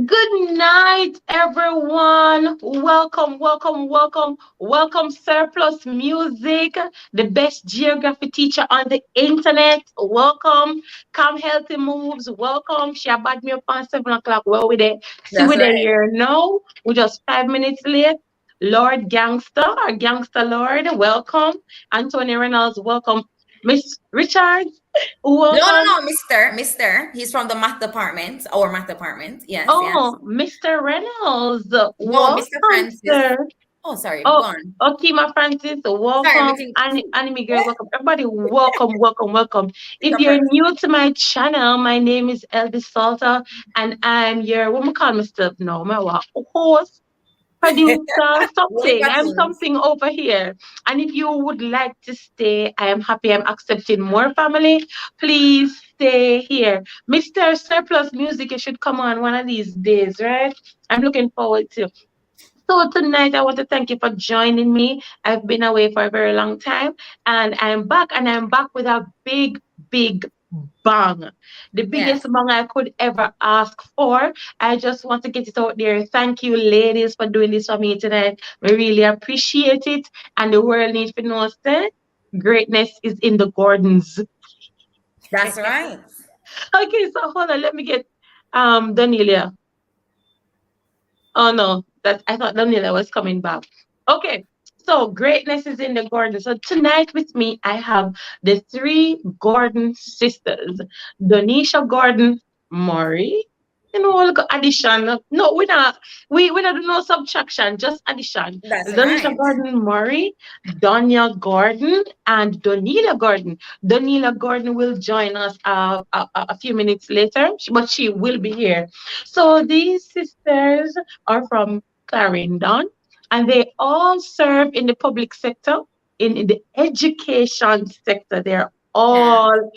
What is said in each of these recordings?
Good night, everyone. Welcome, welcome, welcome, welcome, Surplus Music, the best geography teacher on the internet. Welcome, Come Healthy Moves. Welcome. She had me up on 7 o'clock. Well, we there. See, That's we there right. here now. We're just 5 minutes late. Lord Gangster, our Gangster Lord, welcome. Anthony Reynolds, welcome. Miss Richards, No, no, welcome. no, Mister. He's from the math department, our math department. Yes, yes. Oh, Mr. Reynolds, No, Mr. welcome, Francis. sir. Oh, sorry. Go Oh, on. Okima Francis, Sorry, I'm welcome. meeting Anime girl, welcome. Everybody, welcome, welcome, welcome. If Mr. you're Francis. new to my channel, my name is Elvis Salter, and I'm your, what am I call myself now? My what? Host, producer, Holy something. I'm cartoons. something over here. And if you would like to stay, I am happy I'm accepting more family. Please stay here. Mr. Surplus Music, you should come on one of these days, right? I'm looking forward to. So tonight I want to thank you for joining me. I've been away for a very long time and I'm back with a big bang. The biggest Yes, bang I could ever ask for. I just want to get it out there. Thank you, ladies, for doing this for me tonight. We really appreciate it. And the world needs to know that greatness is in the gardens. that's right. Okay, so hold on, let me get Daniela. Oh no, that I thought Daniela was coming back. Okay, so greatness is in the garden. So tonight with me, I have the three Gordon sisters, Donisha Gordon, Maury. You know, look at addition. No, we not do no subtraction, just addition. That's Donisha right. Gordon Murray, Donya Gordon, and Donila Gordon. Donila Gordon will join us a few minutes later, but she will be here. So these sisters are from Clarendon, and they all serve in the public sector, in the education sector. They're Yeah, all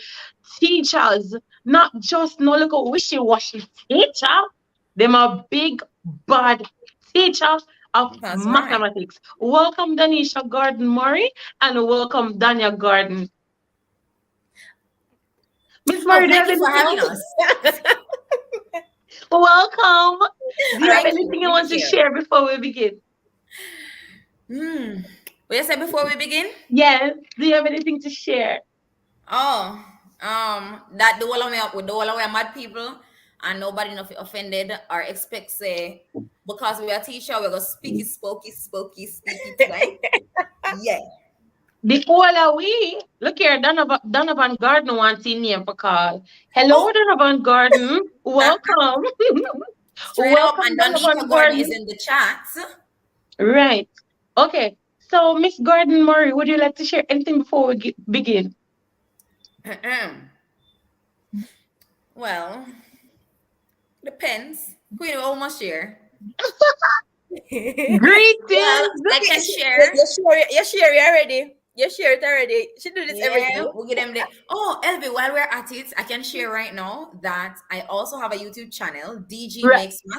teachers, not just no little wishy-washy teacher. Them a big bad teacher of that's right. mathematics. Welcome Danisha Gordon Murray and welcome Dania Gordon. Miss Oh, Murray, do you thank have you for anything? having us. Welcome. Do you have Thank you. anything you Thank want to you. share before we begin? Hmm. What you say before we begin? Yes. Do you have anything to share? Oh, that the whole of me up with the whole of we are mad people and nobody not offended or expect say because we are teacher we're gonna speaky tonight. Yeah. The Ola we look here, Donovan Garden wants in name for call. Hello, Oh, Donovan Garden. Welcome. straight up, Welcome, and Donovan Donica Gordon is Gordon. in the chat. Right. Okay. So, Miss Gordon Murray, would you like to share anything before we begin? Well, depends. Queen almost share. Well, Greetings. I can share. You share it already. You share it already. She do this every Yeah, day. we'll get them there. Oh, Elvi, while we're at it, I can share right now that I also have a YouTube channel, DG Right. Makes Math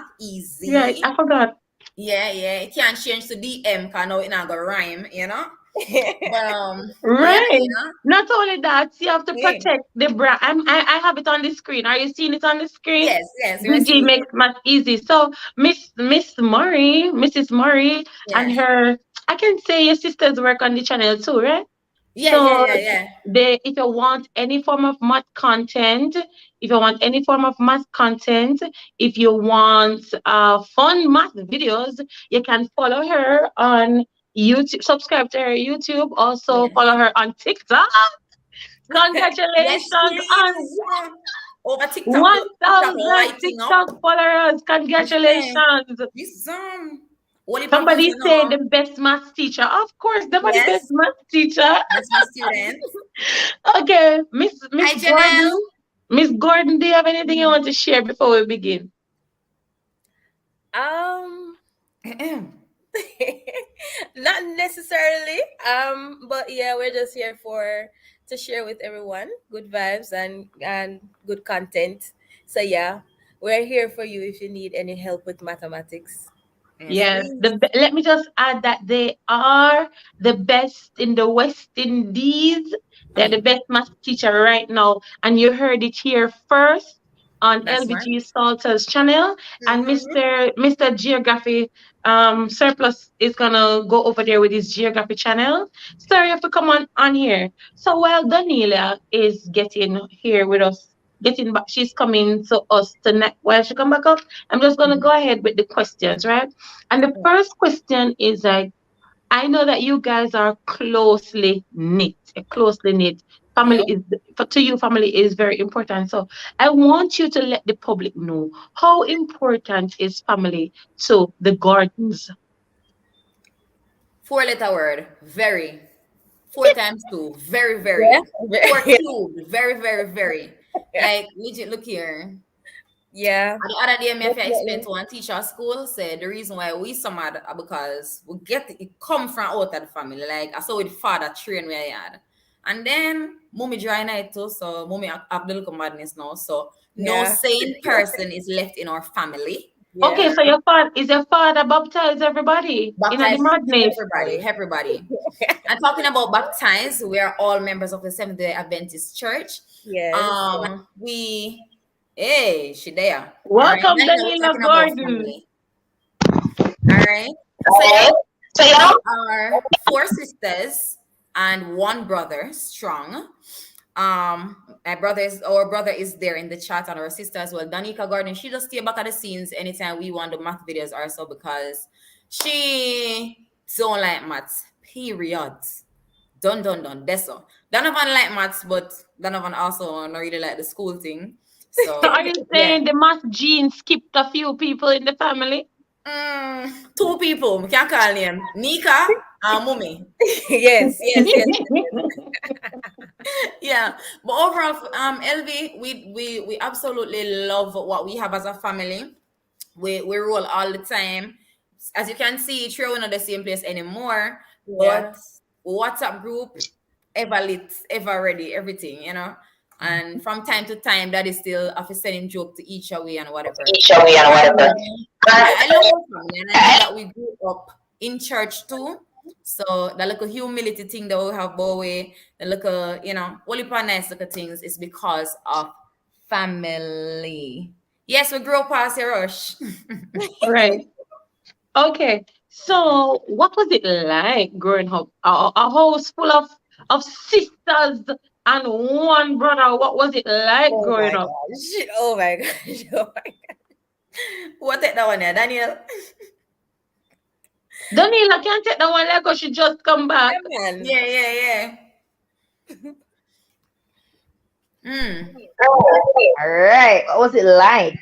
Right. Easy. I forgot. Yeah, yeah. It can't change to DM because now it not gonna rhyme, you know? But yeah, Right. yeah. Not only that, you have to Yeah. protect the brand. I have it on the screen. Are you seeing it on the screen? Yes, yes, we're DG seeing it. makes math easy. So Miss Murray, Mrs. Murray, and Yes. her, I can say your sisters work on the channel too, right? Yeah, yeah, So yeah, yeah. if you want any form of math content, if you want any form of math content, if you want fun math videos, you can follow her on YouTube, subscribe to her YouTube, also Yes. follow her on TikTok. Yes, Congratulations on please. Over TikTok, TikTok 1,000 lighting up. TikTok followers. Listen, Congratulations. this only purpose, Somebody you say know. the best math teacher. Of course, somebody best Yes, math teacher. that's my student. Okay, Miss Hi, Janelle. Gordon. Miss Gordon, do you have anything you want to share before we begin? Um Not necessarily. But yeah, we're just here for to share with everyone good vibes and good content. So yeah, we're here for you if you need any help with mathematics. Yes, Yes. please. Let me just add that they are the best in the West Indies. They're the best math teacher right now, and you heard it here first. on That's right. LBG Salter's channel, and Mhm. Mr. Geography Surplus is gonna go over there with his Geography channel. Sorry if we come on here. So while Daniela is getting here with us, getting back, she's coming to us tonight. While she come back up, I'm just gonna go ahead with the questions, right? And the first question is like, I know that you guys are closely knit, closely knit. Family Yep. is for to you, family is very important. So I want you to let the public know how important is family to the Gordons. 4-letter word. Very. 4 times 2. Very, Yeah. very. 4 cubed. Very, very, very. Like, legit, look here. Yeah. And the other day, me have to explain Definitely. to one teacher at school, said the reason why we so mad are because we get it come from out of the family. Like, I saw with the father train where I had. And then, mommy dry night too, so mommy have the little madness now. So, no Yeah. sane person is left in our family. Yeah. Okay, so your father baptized everybody in the Baptize madness. everybody. And talking about baptized, we are all members of the Seventh Day Adventist Church. Yes. Hey, she there. All right. Welcome, Now we're Daniela talking about Gordon. family. All right. So yeah, we are 4 sisters and 1 brother strong. Our brother is there in the chat, and our sister as well, Danica Gordon. She just stay back at the scenes anytime we want the math videos or so, because she don't like maths. Period. Done. That's all. Donovan like maths, but Donovan also not really like the school thing. So So are you yeah. saying the math gene skipped a few people in the family? 2 people. We can't call name. Nika and Mummy. Yes. Yeah, but overall, LV, we absolutely love what we have as a family. We roll all the time. As you can see, sure, we're not the same place anymore, Yeah. but WhatsApp group ever lit, ever ready, everything, you know. And from time to time, that is still after sending joke to each other and whatever. And I love our family, and I know that we grew up in church too. So the little humility thing that we have, boy, the little, only nice little things is because of family. Yes, we grew up past a rush. Right. Okay. So what was it like growing up? A house full of sisters and one brother. What was it like Oh growing my up? gosh. Oh my gosh. Oh my What take that one there, Daniel? Daniela can't take that one like she just come back. Yeah, man. Yeah. All right. What was it like?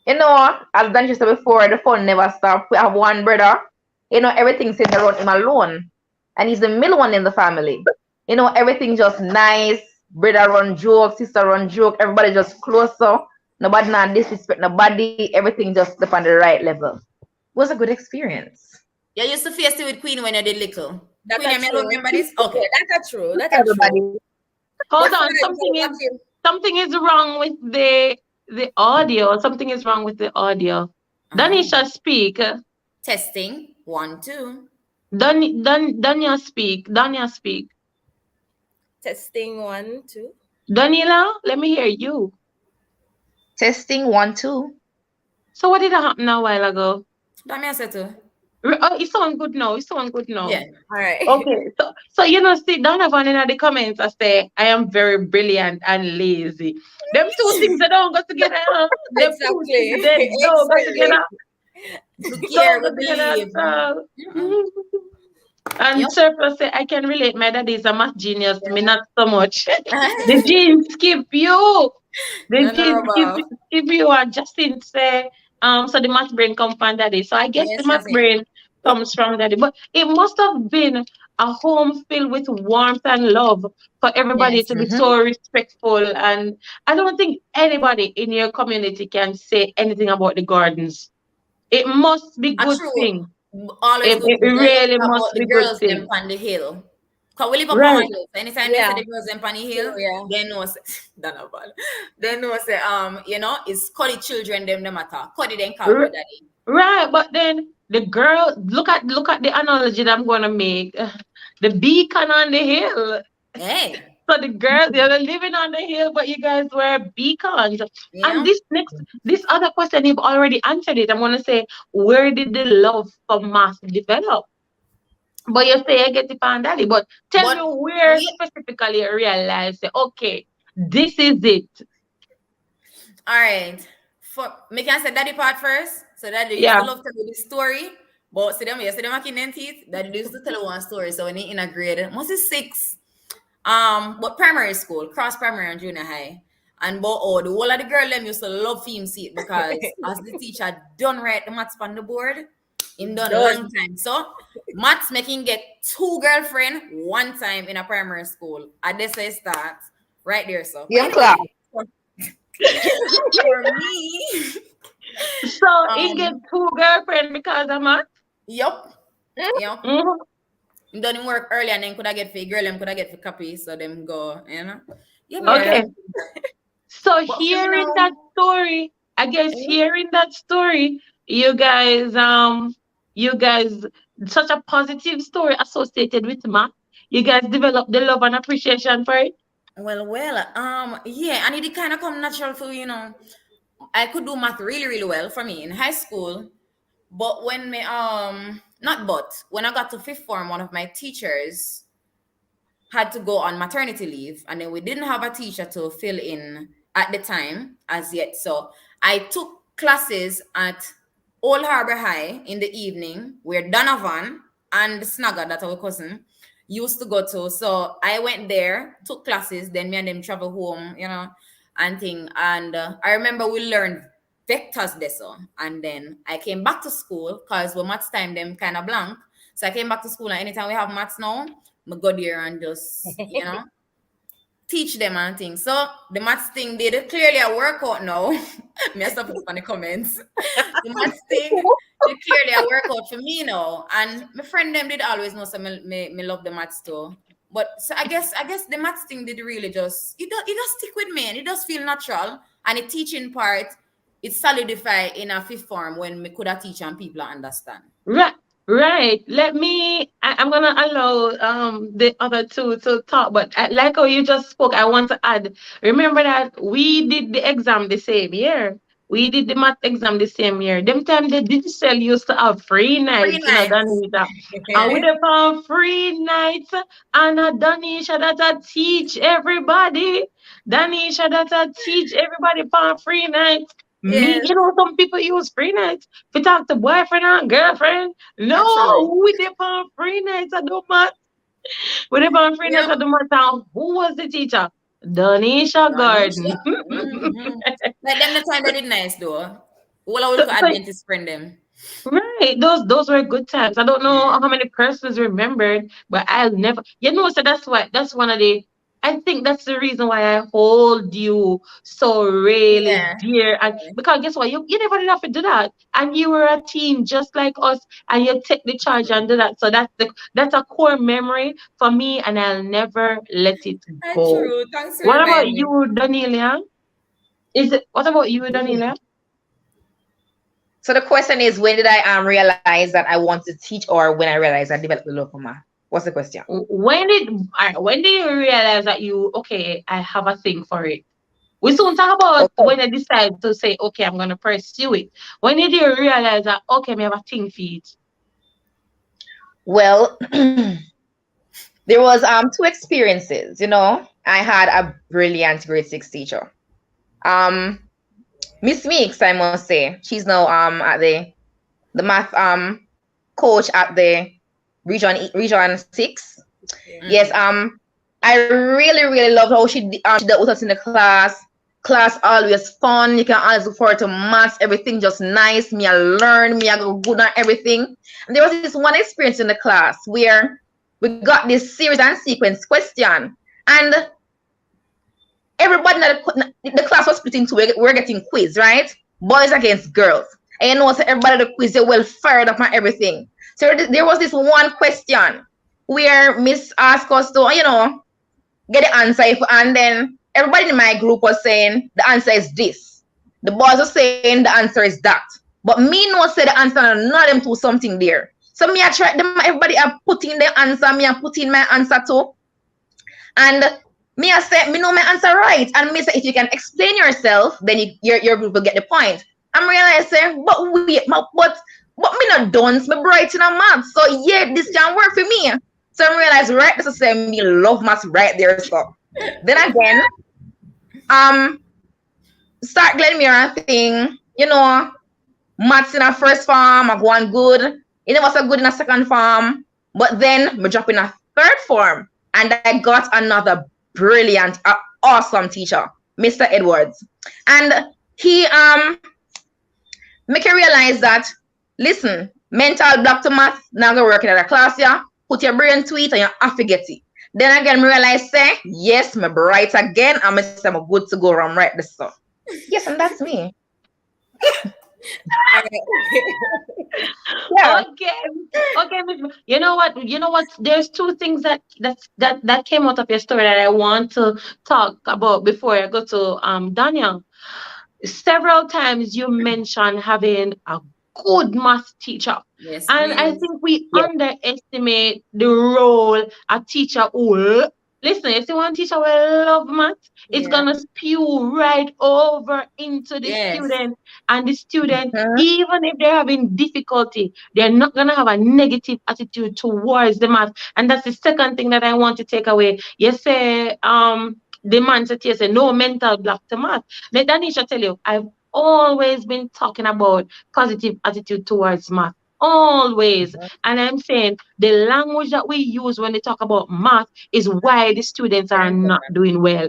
You know, as Danny said before, the fun never stops. We have one brother. You know, everything centered around him alone. And he's the middle one in the family. You know, everything just nice. Brother run joke, sister run joke. Everybody just closer. Nobody not disrespect nobody. Everything just up on the right level. It was a good experience. You used to face it with Queen when you did little. That's Queen, you true. remember this? Okay. Yeah, that's true. That's Everybody. true. Hold But on, something is wrong with the audio. Something is wrong with the audio. Danisha speak. Testing. 1, 2. Danya speak. Danya speak. Testing 1, 2. Daniela, let me hear you. Testing 1, 2. So what did happen a while ago? Damien said too. Oh, it's sound good now. It's sound good now. Yeah. All right. Okay. So see, Donovan in the comments I say I am very brilliant and lazy. Them two things that don't go together. Them two Exactly. things they don't go together. Look here, Don't we go together believe. at all. And Yep. Surplus say I can relate. My daddy is a math genius. Me not so much. The genes skip you. The No, genes no, skip you. And Justin say so the math brain come from daddy. So I guess Yes, the math that's it. brain comes from daddy. But it must have been a home filled with warmth and love for everybody Yes. to be so respectful. And I don't think anybody in your community can say anything about the Gardens. It must be good True. thing. Always It good. really About must the be good girls thing. them on the hill. Cause we live up on Right. a hill. So anytime they Yeah. say the girls them on the hill, Yeah. they know say Donovan. They know say it's Cuddy children them matter. Cuddy then call her daddy. Right, but then the girl look at the analogy that I'm gonna make. The beacon on the hill. Hey. So the girls, they were living on the hill, but you guys were beacons. And Yeah. this other question, you've already answered it. I'm gonna say, where did the love for math develop? But you say I get it on daddy. But tell But me where we specifically you realize, say, okay, this is it. all right. For me can say daddy part first. So daddy used Yeah. to love to tell the story. But see them, you see them making them teeth. Daddy used to tell one story. So when he in a grade, must be 6. But primary school, cross primary and junior high. And but the whole of the girl them used to love film seat because as the teacher done write the maths on the board, him done long time. So maths making get 2 girlfriend one time in a primary school. And this is start right there. So Give him clap. for me, So he get 2 girlfriend because of math. yup. Hmm? Yup. Mhm. Him done him work early and then could I get for girl, them could I get for copy, so them go, you know. Yeah, Okay. man. So But for hearing now, that story, I guess hearing that story, you guys, such a positive story associated with math. You guys develop the love and appreciation for it. yeah, and it kind of come natural for I could do math really, really well for me in high school. But when me not but when I got to 5th form, one of my teachers had to go on maternity leave, and then we didn't have a teacher to fill in at the time as yet. So I took classes at Old Harbor High in the evening, where Donovan and Snagger, that our cousin, used to go to. So I went there, took classes, then me and them travel home, and thing. And I remember we learned vectors there. So, and then I came back to school because when maths time them kind of blank. So I came back to school, and anytime we have maths now, I go there and just, teach them and things. So the maths thing did clearly a workout now. Me stop on the comments. The maths thing did clearly a workout for me now. And my friend them did always know, so me love the maths too. But so I guess the maths thing did really just it does stick with me, and it does feel natural. And the teaching part, it solidify in a 5th form when me could have teach and people understand. Right, right. I'm gonna allow the other two to talk, but like how you just spoke, I want to add. Remember that we did the exam the same year. We did the math exam the same year. Them time the digital used to have free Free nights, nights. Danisha. And we have free nights, and Danisha that I teach everybody. Danisha that I teach everybody for free nights. Me, Yes. some people use free nights to talk to boyfriend and girlfriend. No, Actually. we did on free nights at the math. We did on free nights Yep. at the math. And who was the teacher? Danisha Gordon. Anisha. Like them the time they did nice though. All I will So, to so Adventist friend them. right, those were good times. I don't know how many persons remembered, but I'll never. So that's one of the. I think that's the reason why I hold you so really Yeah. dear, and because guess what, you never did have to do that, and you were a team just like us, and you take the charge and do that. So that's a core memory for me, and I'll never let it go. True. Thanks for What about reminding me. you, Danelia? What about you, Danelia? So the question is, when did I realize that I want to teach, or when I realized I developed the love for math? What's the question? When did you realize that I have a thing for it? We soon talk about when I decide to say, okay, I'm gonna pursue it. When did you realize that I have a thing for it? Well, there was 2 experiences. I had a brilliant grade 6 teacher. Miss Meeks, I must say. She's now at the math coach at the region 6. Yes, I really, really loved how she dealt with us in the class. Class always fun. You can always look forward to maths. Everything just nice. Me, I learn. Me, I go good on everything. And there was this one experience in the class where we got this series and sequence question, and everybody in the class was split into. We're getting quiz, right? Boys against girls. And so everybody at the quiz, they're well fired up and everything. So there was this one question where Miss asked us to, get the answer, and then everybody in my group was saying the answer is this. The boys were saying the answer is that. But me no say the answer, and none of them do something there. So me I tried them, everybody are putting their answer, me I putting my answer too. And Me I say, me know my answer right. And me say, if you can explain yourself, then your group will get the point. I'm realizing, but wait, but me not dunce, me bright in a math. So yeah, this can work for me. So I realize, right, this is saying me love math right there. So then again, start Glenmira thing, maths in a first form, I go on good. It was so good in a second form. But then me drop in a third form. And I got another brilliant, awesome teacher, Mr. Edwards. And he make you realize that, listen, mental block to math, now go work in a class, yeah. Put your brain to it and you have to get it. Then again, me realize, say, yes, me bright again, and I'm good to go around right this stuff. Yes, and that's me. Yeah. Okay, you know what? There's two things that came out of your story that I want to talk about before I go to Daniel. Several times you mentioned having a good math teacher. Yes, And I please. think we underestimate the role a teacher will. Listen, if you want teacher will love math, it's gonna spew right over into the student. And the student, even if they're having difficulty, they're not gonna have a negative attitude towards the math. And that's the second thing that I want to take away. You say, the man said, yes, no mental block to math. Let Danisha tell you, I've always been talking about positive attitude towards math. Always. And I'm saying the language that we use when they talk about math is why the students are not doing well.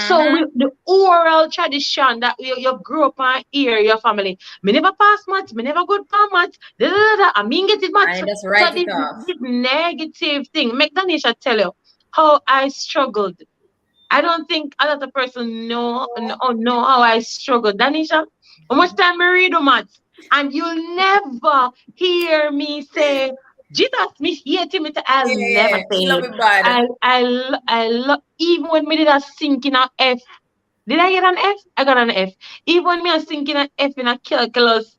So the oral tradition that you grew up on here, your family, me never pass math, me never good for math, I mean get it math. And just So write it off. this negative thing, make Danisha tell you how I struggled. I don't think another person know how I struggled. Danisha, how much time I read the maths? And you'll never hear me say, Jesus, me hate him. I'll never say She love it. it bad. I even when me did a sink in a F. Did I get an F? I got an F. Even when me a sink in a F in a calculus,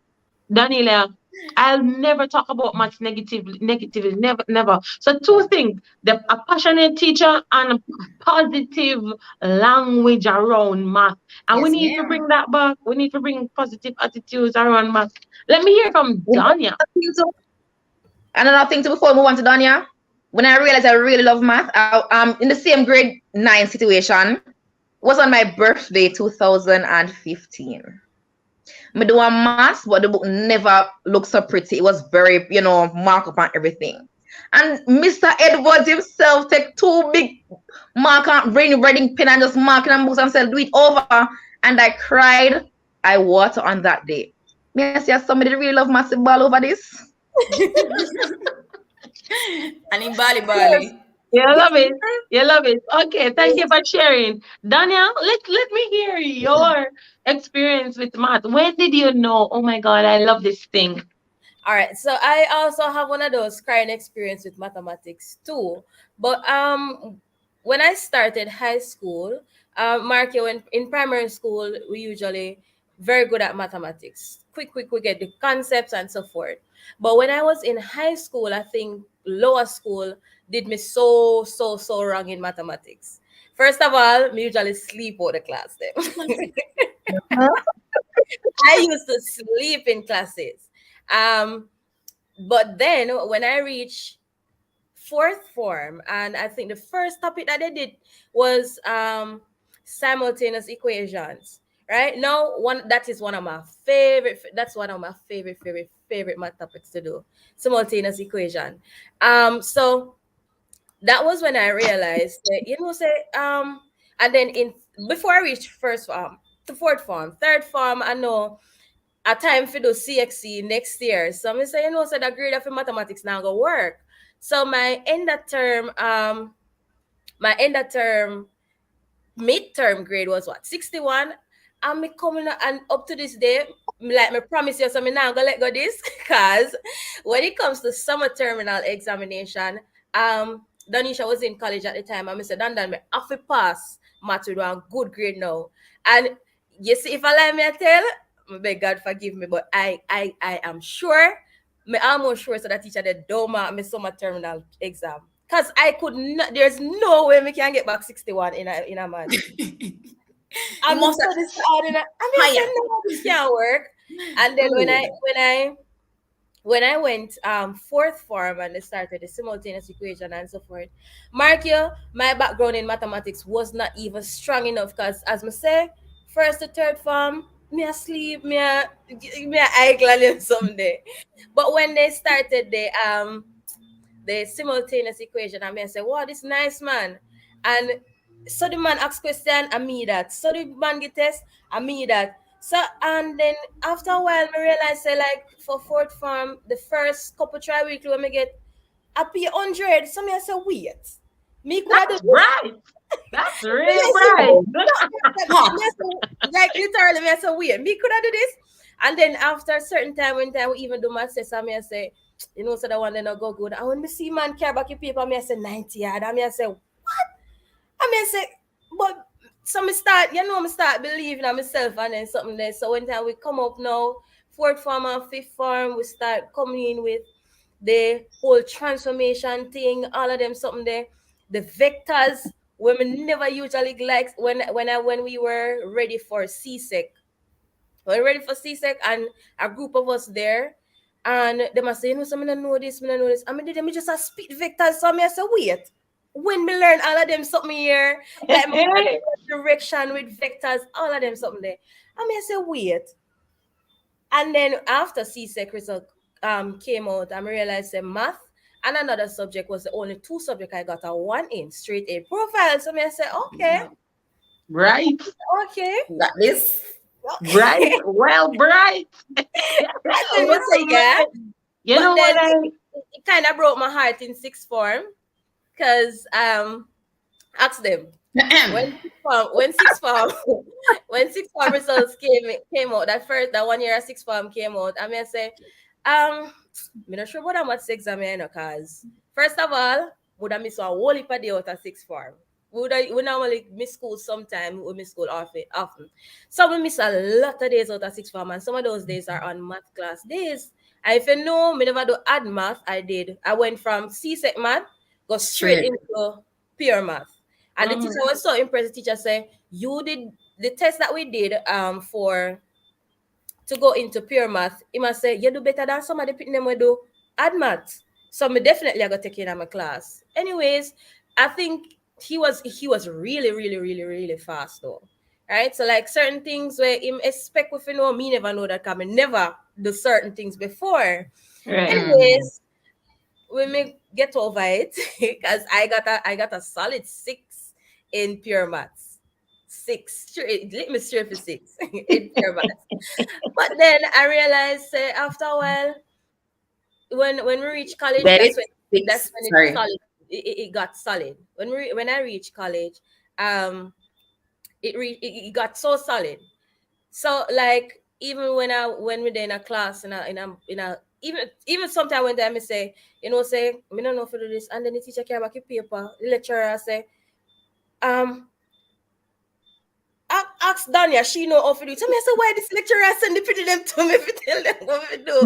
Daniela, I'll never talk about maths negatively, never. So two things, a passionate teacher and a positive language around math. And we need to bring that back. We need to bring positive attitudes around math. Let me hear from Danya. Another thing to before we move on to Danya, when I realized I really love math, in the same grade 9 situation, was on my birthday 2015. Me do a math, but the book never looked so pretty. It was very, mark up on everything. And Mr. Edwards himself take two big mark on writing pen and just marking on books and said, do it over. And I cried. I water on that day. Me I see somebody really love massive ball over this. And in Bali. You love it. You love it. Okay, thank you for sharing. Daniel, let me hear your experience with math. When did you know, oh my God, I love this thing? All right. So I also have one of those crying experience with mathematics too. But when I started high school, Mark, when in primary school, we usually very good at mathematics. Quick, we get the concepts and so forth. But when I was in high school, I think lower school did me so wrong in mathematics. First of all, me usually sleep out the class then. I used to sleep in classes. But then when I reached fourth form, and I think the first topic that they did was simultaneous equations. Right now, that is one of my favorite. That's one of my favorite math topics to do. Simultaneous equation. So that was when I realized that, and then before I reached first form to fourth form, third form, I know a time for do CXC next year. So I say, so that grade of mathematics now go work. So my end of term midterm grade was what, 61. And me coming and up to this day, like me promise you, so me now gonna let go this, because when it comes to summer terminal examination, Danisha was in college at the time, and I said, Dan, me have to pass math with one good grade now. And you see, if I lie me I tell, may God forgive me, but I am sure, me almost sure, so that teacher the don't mark me summer terminal exam. Because I could not, there's no way we can get back 61 in a month. I'm must so disheartened. I said, no, this can't work. And then when I went fourth form and they started the simultaneous equation and so forth, mark you, my background in mathematics was not even strong enough because as I say, first to third form, me asleep, me eye gland someday. But when they started the simultaneous equation, I say, wow, this nice man. And so the man asks question, I me that. So the man get test, I me that. So and then after a while, I realize say like for fourth form, the first couple try weekly when I get a P100, so me I say wait. Me could That's right. That's really right. like literally me I say wait. Me could I do this? And then after a certain time when we even do math test, I me I say, you know, so that one then I go good. And when me see man care back your paper, me I say 90 yard. And me I say, what? I mean, I say, but so me start, you know, me start believing in myself and then something there. So when time we come up now, fourth form and fifth form, we start coming in with the whole transformation thing, all of them something there. The vectors, when we never usually like when we were ready for CSEC. We were ready for CSEC and a group of us there. And they must say, you know, so I don't know this, I don't know this. I mean, they just a spit vectors. So I say, wait. When me learn all of them something here, like my direction with vectors, all of them something there. I say, wait. And then after CSEC result came out, I realized that math and another subject was the only two subjects I got a 1 in, straight A profile. So I say, okay. Right. Okay. Got this. Right. Well, bright. Yeah. You know what it kind of broke my heart in sixth form. Because ask them when sixth form results came out, that 1 year sixth form came out, I mean I say, I'm not sure what I'm at sixth exam because first of all, would I miss a whole heap of day out of sixth form. We normally miss school sometime, we miss school often. So we miss a lot of days out of sixth form, and some of those days are on math class days. And if you know, me never do add math, I went from CSEC math, go straight into pure math. And the teacher was so impressed. The teacher said, you did the test that we did to go into pure math. He must say, you do better than some of the people we do add math. So me definitely I got taken in my class. Anyways, I think he was really, really, really, really fast though. Right? So like certain things where him expect with you know, me never know that coming, never do certain things before. Right. Anyways, we may get over it because I got a solid 6 in pure maths. 6 let me straight for 6 in pure maths. But then I realized after a while, when we reach college, that's when it got solid. When I reached college, it got so solid. So like even when we're in a class in a even sometimes when they say, you know, say, I don't know if to do this, and then the teacher care about your paper, the lecturer say, ask Danya, she know how to do it. So I say, why this lecturer send the pretty them to me if tell them what to do?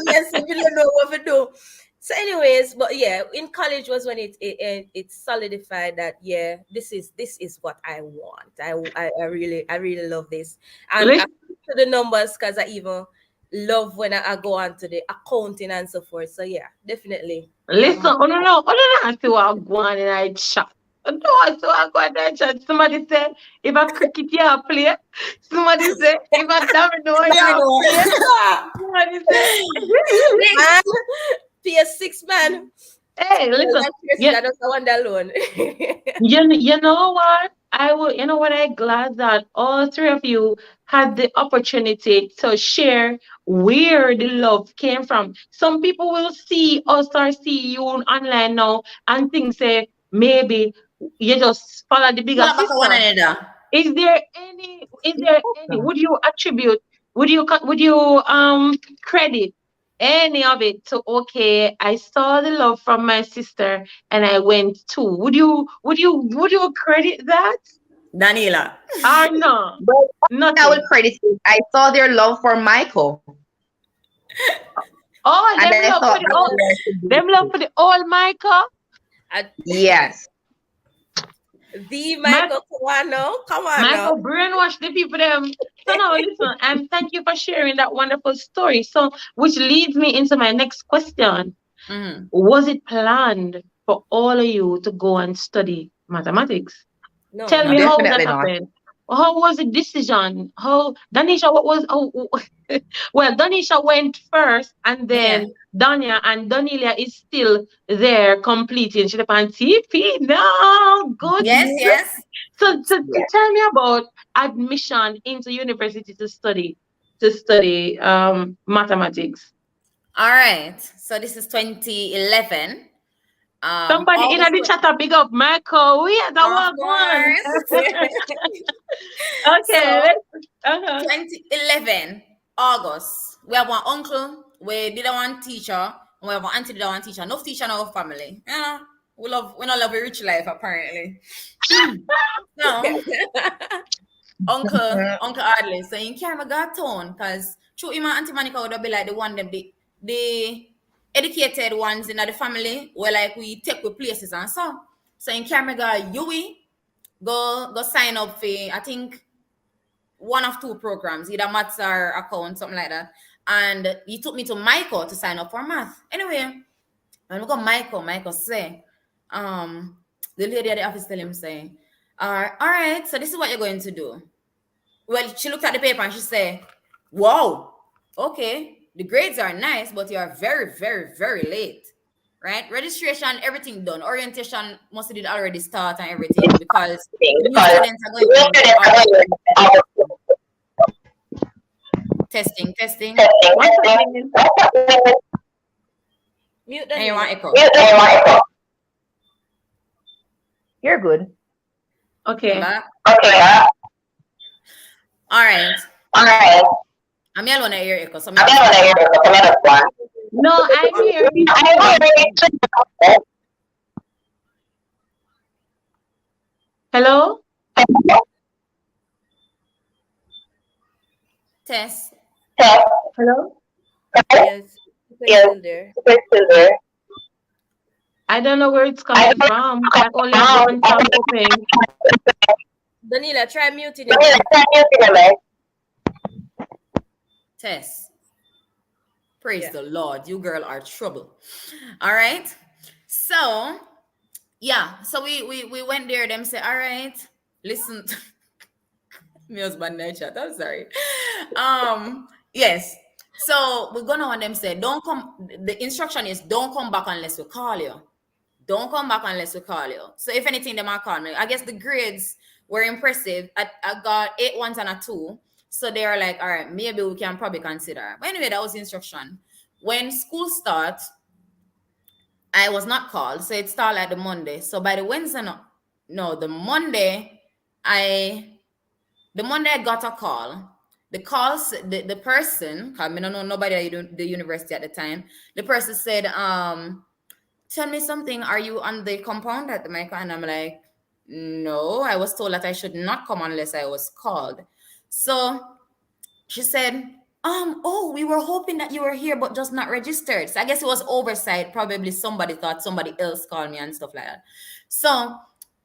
I say, we don't know what to do. So anyways, but yeah, in college was when it solidified that yeah, this is what I want. I really love this. And I to the numbers because I even love when I go on to the accounting and so forth. So yeah, definitely. Listen, I don't know until I go on and I chat. No, so I go and chat. Somebody say if a cricket you play. Somebody say if a domino you play. Somebody say PS6 man. Hey, listen. I don't want that alone. You know what? You know what? I'm glad that all three of you had the opportunity to share where the love came from. Some people will see us or see you online now and think, say, maybe you just follow the bigger sister. Is there any, would you attribute, would you credit any of it to, okay, I saw the love from my sister and I went too? Would you credit that, Daniela? Or no? Nothing. I would credit it. I saw their love for Michael. Oh, them love for the old Michael. Yes. The Michael Kawano. Come on Michael now. brainwash the people them. So now listen, and thank you for sharing that wonderful story. So which leads me into my next question. Mm-hmm. Was it planned for all of you to go and study mathematics? No. Tell No, me how that definitely not. happened. How was the decision? How Danisha, what was well, Danisha went first and then Danya and Danilia is still there completing. She's on TP. No, good. Yes. So tell me about admission into university to study mathematics. All right. So this is 2011. Somebody in August the chat big up Michael. We had that Of one. course. Okay, So let's 2011 August. We have one uncle. We didn't want teacher. And we have one auntie. Didn't want teacher. No teacher, no family. Yeah, we not love a rich life apparently. So Uncle Adley. So in Carmen got town because through him and Auntie Monica would be like the one them the educated ones in the family where like we take with places and so. So in Carmen got Yui go sign up for I think one of two programs, either maths or account, something like that. And he took me to Michael to sign up for math. Anyway, when we got Michael say, the lady at the office tell him say, all right, so this is what you're going to do. Well, she looked at the paper and she said, wow, okay, the grades are nice, but you are very, very, very late. Right? Registration, everything done. Orientation must have already start and everything because the new students are going to testing. Mute And you want Daniela. echo. You're good. Okay. Okay. All right. I'm yellow on your echo. So No, I hear you. Hello? Test. Hello? Yes. Still there. I don't know where it's coming from. I only have one tab open. Daniela, try muting your mic. Test. Praise the Lord. You girl are trouble. All right. So yeah. So we went there. Them say, all right, listen. Me husband nature. I'm sorry. Yes. So we're gonna want them say, don't come. The instruction is don't come back unless we call you. Don't come back unless we call you. So if anything, they might call me. I guess the grades were impressive. I got 8 1s and a 2. So they are like, all right, maybe we can probably consider. But anyway, that was the instruction. When school starts, I was not called. So it started like the Monday. So by the Wednesday, the Monday, I got a call. The calls, the person, I mean, I don't know nobody at the university at the time. The person said, tell me something. Are you on the compound at the mic? And I'm like, no, I was told that I should not come unless I was called. So she said, we were hoping that you were here, but just not registered. So I guess it was oversight. Probably somebody thought somebody else called me and stuff like that. So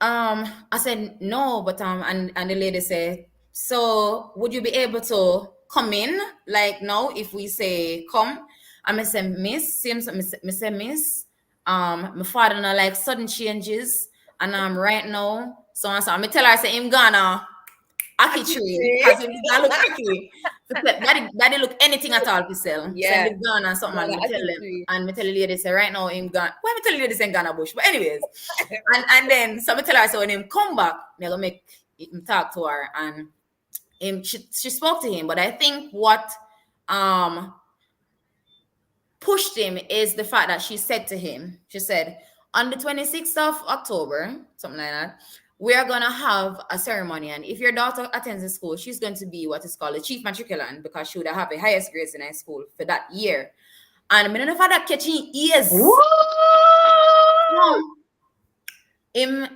I said, no, but and the lady said, so would you be able to come in like now if we say come? And I said, miss, my father not like sudden changes and right now so I'm tell her I say him gonna Aki tree because him look tricky. Daddy look anything at all to sell. Yeah. Send the gun or something and me tell him and me tell the lady say right now him gone. Why me tell the lady say Ghana bush? But anyways, and then so me tell her so when him come back, me gonna make him talk to her and she spoke to him, but I think what pushed him is the fact that she said to him, she said, on the 26th of October, something like that, we are going to have a ceremony. And if your daughter attends the school, she's going to be what is called a chief matriculant because she would have the highest grades in high school for that year. And I don't know if that catching ears. Him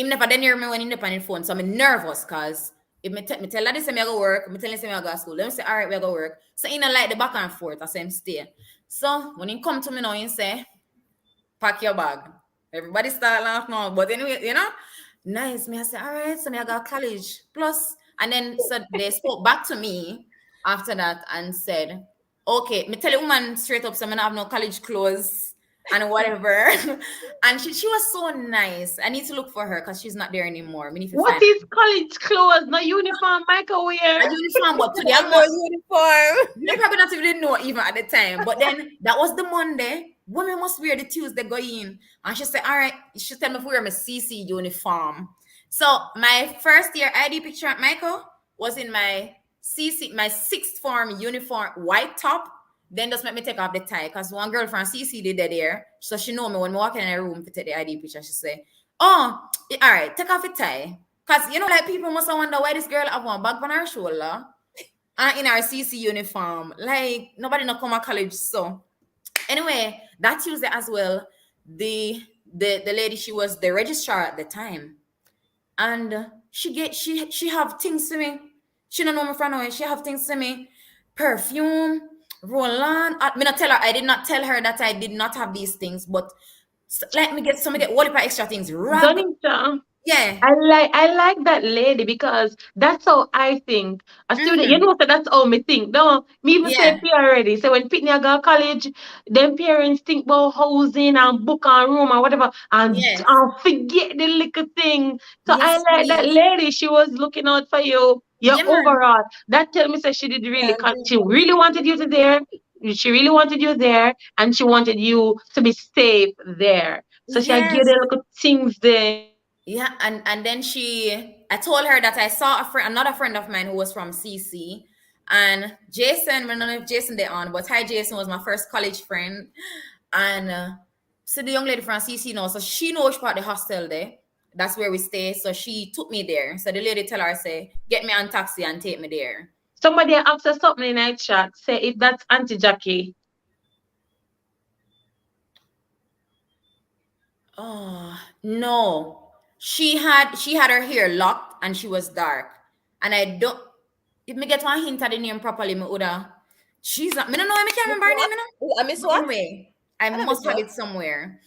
never didn't hear me when he on the phone. So I'm nervous because if me tell her this, I go work. Me tell him I go to school. Let me say, all right, we go work. So he don't like the back and forth. I say him stay. So when he come to me now, he say, pack your bag. Everybody start laughing now. But anyway, you know, nice. Me, I say, all right, so me I got college. Plus, and then so they spoke back to me after that and said, okay, me tell the woman straight up, so I don't have no college clothes and whatever. And she was so nice. I need to look for her because she's not there anymore. Me need to What find is college clothes? No uniform, Michael wear. a uniform, but today Have I'm no not. uniform. They probably not even know even at the time. But then that was the Monday. Women must wear the Tuesday go in. And she said, all right, she tell me if we wear my CC uniform. So my first year ID picture at Michael was in my CC, my sixth form uniform, white top. Then just make me take off the tie. Because one girl from CC did that there. So she know me when we walk in her room to take the ID picture. She say, oh, all right, take off the tie. Because, you know, like people must wonder why this girl have one bag on her shoulder. And in our CC uniform, like nobody no come to college. So anyway, that Tuesday as well, the lady, she was the registrar at the time, and she have things to me. She don't know me from nowhere. She have things to me, perfume, Roland. Me not tell her. I did not tell her that I did not have these things, but let me get some of the all the extra things. Rag, Donisha, yeah, I like that lady because that's how I think. A student, you know, so that's how me think. No, me even say yeah, peer already. So when Pitney go to college, them parents think about housing and book and room and whatever, and yes, forget the little thing. So I yes, like that please, lady. She was looking out for you. Your yeah, man, overall. That tell me that she did really. Yeah, She really wanted you to there. She really wanted you there, and she wanted you to be safe there. So she had give yes. the little things there. Yeah, and then I told her that I saw another friend of mine who was from CC, and Jason. I don't know if Jason they on, but hi Jason was my first college friend, and so the young lady from CC knows, so she knows about the hostel there. That's where we stay. So she took me there. So the lady tell her say, get me on taxi and take me there. Somebody asked us something in our chat. Say if that's Auntie Jackie. Oh no. She had her hair locked and she was dark. And I don't if me get one hint at the name properly, me woulda. She's not. Me don't know. I can't remember her name. You know? I miss what? Anyway, I don't must miss have what? it somewhere.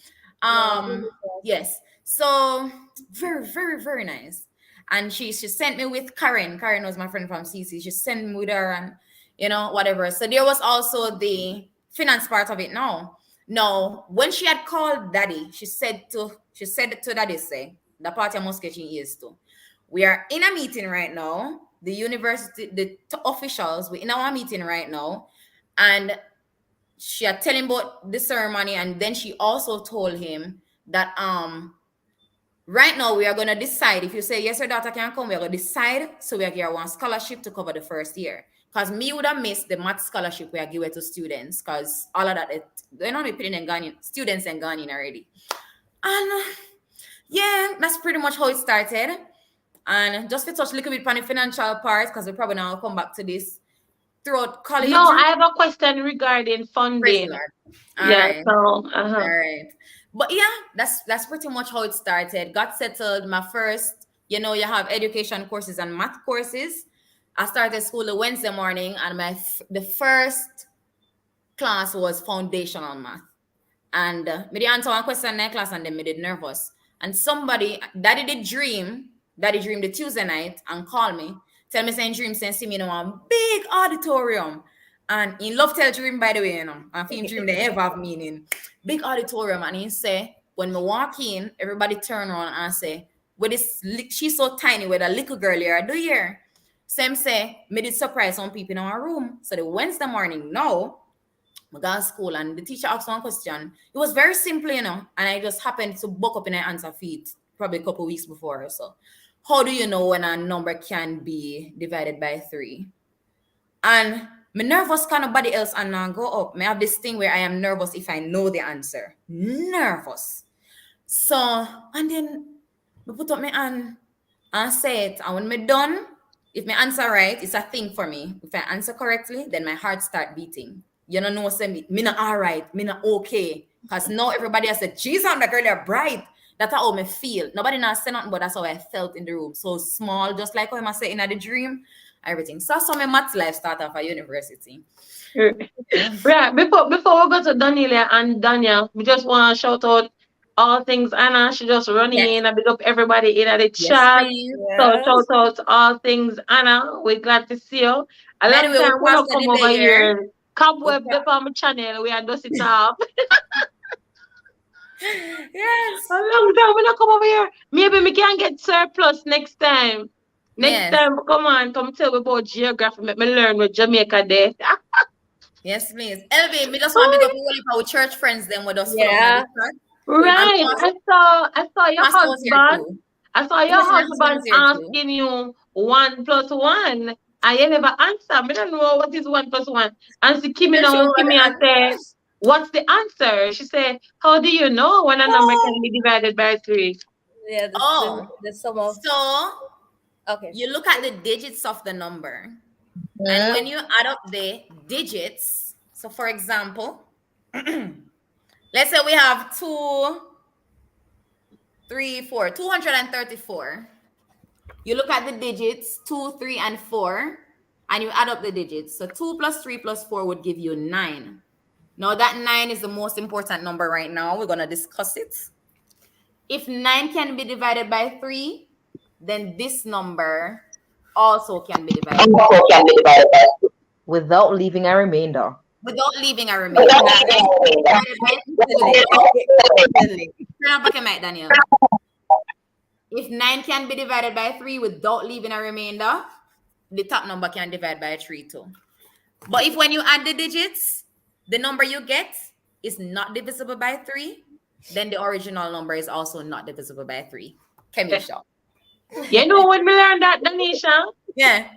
No, I don't miss what. Yes. So very, very, very nice. And she sent me with Karen. Karen was my friend from CC. She sent me with her and whatever. So there was also the finance part of it. No. When she had called Daddy, she said to Daddy, say the party I must get in ears to. We are in a meeting right now. The university, the officials, we're in our meeting right now. And she had tell him about the ceremony, and then she also told him that right now we are gonna decide. If you say yes, your daughter can come, we're gonna decide. So we are give her one scholarship to cover the first year. Because me would have missed the math scholarship we are given to students, because all of that they're not putting in Ghanaian students and Ghanaian already. And yeah, that's pretty much how it started. And just to touch a little bit on the financial part, because we probably now come back to this throughout college. No, I have a question regarding funding. All Yeah, right. so All right. But yeah, that's pretty much how it started. Got settled. My first, you have education courses and math courses. I started school a Wednesday morning, and the first class was foundational math. And me did answer one question in that class, and then me did nervous. And Daddy did dream the Tuesday night and call me, tell me saying dream saying see me in one big auditorium. And in love tell dream, by the way, and film dream they ever have meaning. Big auditorium, and he say, when me walk in, everybody turn around and say, with this, she's so tiny with a little girl here, do you hear? Same say, me did surprise some people in our room. So the Wednesday morning, now, I got to school and the teacher asked one question. It was very simple, and I just happened to buck up in an answer feet probably a couple weeks before. So, how do you know when a number can be divided by 3? And me nervous kind of body else and now go up. Me have this thing where I am nervous if I know the answer. Nervous. So, and then me put up my hand and say it. And when me done, if me answer right, it's a thing for me. If I answer correctly, then my heart start beating. You know, say me not all right, me not okay. Because now everybody has said, geez, I'm the girl, you're bright. That's how me feel. Nobody not say nothing, but that's how I felt in the room. So small, just like how I say in the dream, everything. So that's how my math life started off at university. Right. Before we go to Danielia and Daniel, we just want to shout out All Things Anna. She just running Yes. in. I big up everybody in the Yes, chat. please. So Yeah. shout out to All Things Anna. We're glad to see you. A By the long way, we time we crossed don't the come over layer. here. Cobweb up on my channel. We are dust it off. Yes. A long time we don't come over here. Maybe we can get surplus next time. Next Yes. time, come on, come tell me about geography. Make me learn with Jamaica there. Yes, please. Elvin, me just want to big up all our church friends then with us full up in Yeah. the chat. Right. I saw your Pastor was here husband. too. I saw your Yes, my husband husband is here too. asking you 1+1. And you never answer. I don't know what is 1+1. And she came in Yes, on sure, Kimmy and said, what's the answer? She said, how do you know when a number can be divided by 3? Yeah. Oh. The sum of. So Okay. you look at the digits of the number, and Mhm. when you add up the digits, so for example, let's say we have 2, 3, 4, 234. You look at the digits 2, 3, and 4, and you add up the digits. So 2 plus 3 plus 4 would give you 9. Now that 9 is the most important number right now. We're gonna discuss it. If 9 can be divided by 3, then this number also can be divided Without leaving a remainder. without leaving a remainder. Turn back a mic, Daniel. If 9 can be divided by 3 without leaving a remainder, the top number can divide by 3 too. But if when you add the digits, the number you get is not divisible by 3, then the original number is also not divisible by 3. Kemisha. You know when we learned that, Danisha? Yeah.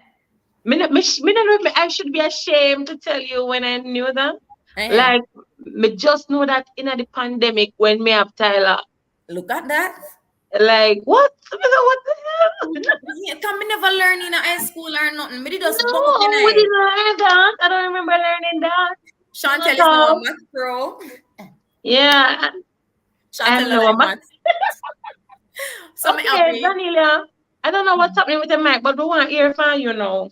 I should be ashamed to tell you when I knew that. Like, me just know that in the pandemic when me have Tyler. Look at that. Like, what? What the hell? Yeah, can me never learn in a high school or nothing. Me just No, buck up in we it. didn't learn that. I don't remember learning that. Chantel is Not now a all. math pro. Yeah. Chantel know like math. math. So me Okay, happy. Daniela. I don't know what's happening with the mic, but we want to hear from you now.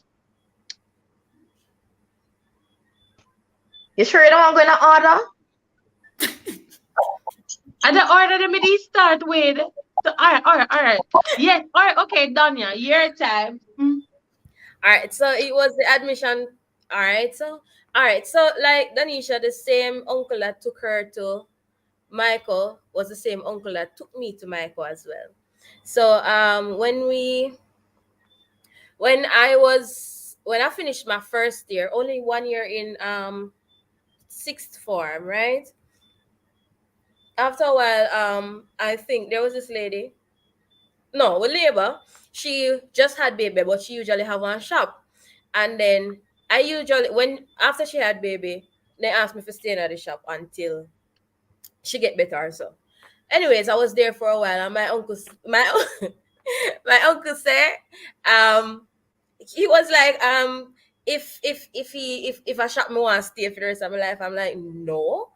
You sure you don't want to go in order? And the order that me did start with. So, all right. Yes, all right, okay, Danya, your time. All right, so it was the admission. All right, so like Danisha, the same uncle that took her to Michael was the same uncle that took me to Michael as well. So when I finished my first year, only 1 year in sixth form, right? After a while, I think there was this lady. No, with labor, she just had baby, but she usually have one shop. And then I usually after she had baby, they asked me to stay in the shop until she get better. So, anyways, I was there for a while, and my uncle said, he was like, if a shop me want to stay for the rest of my life, I'm like, no,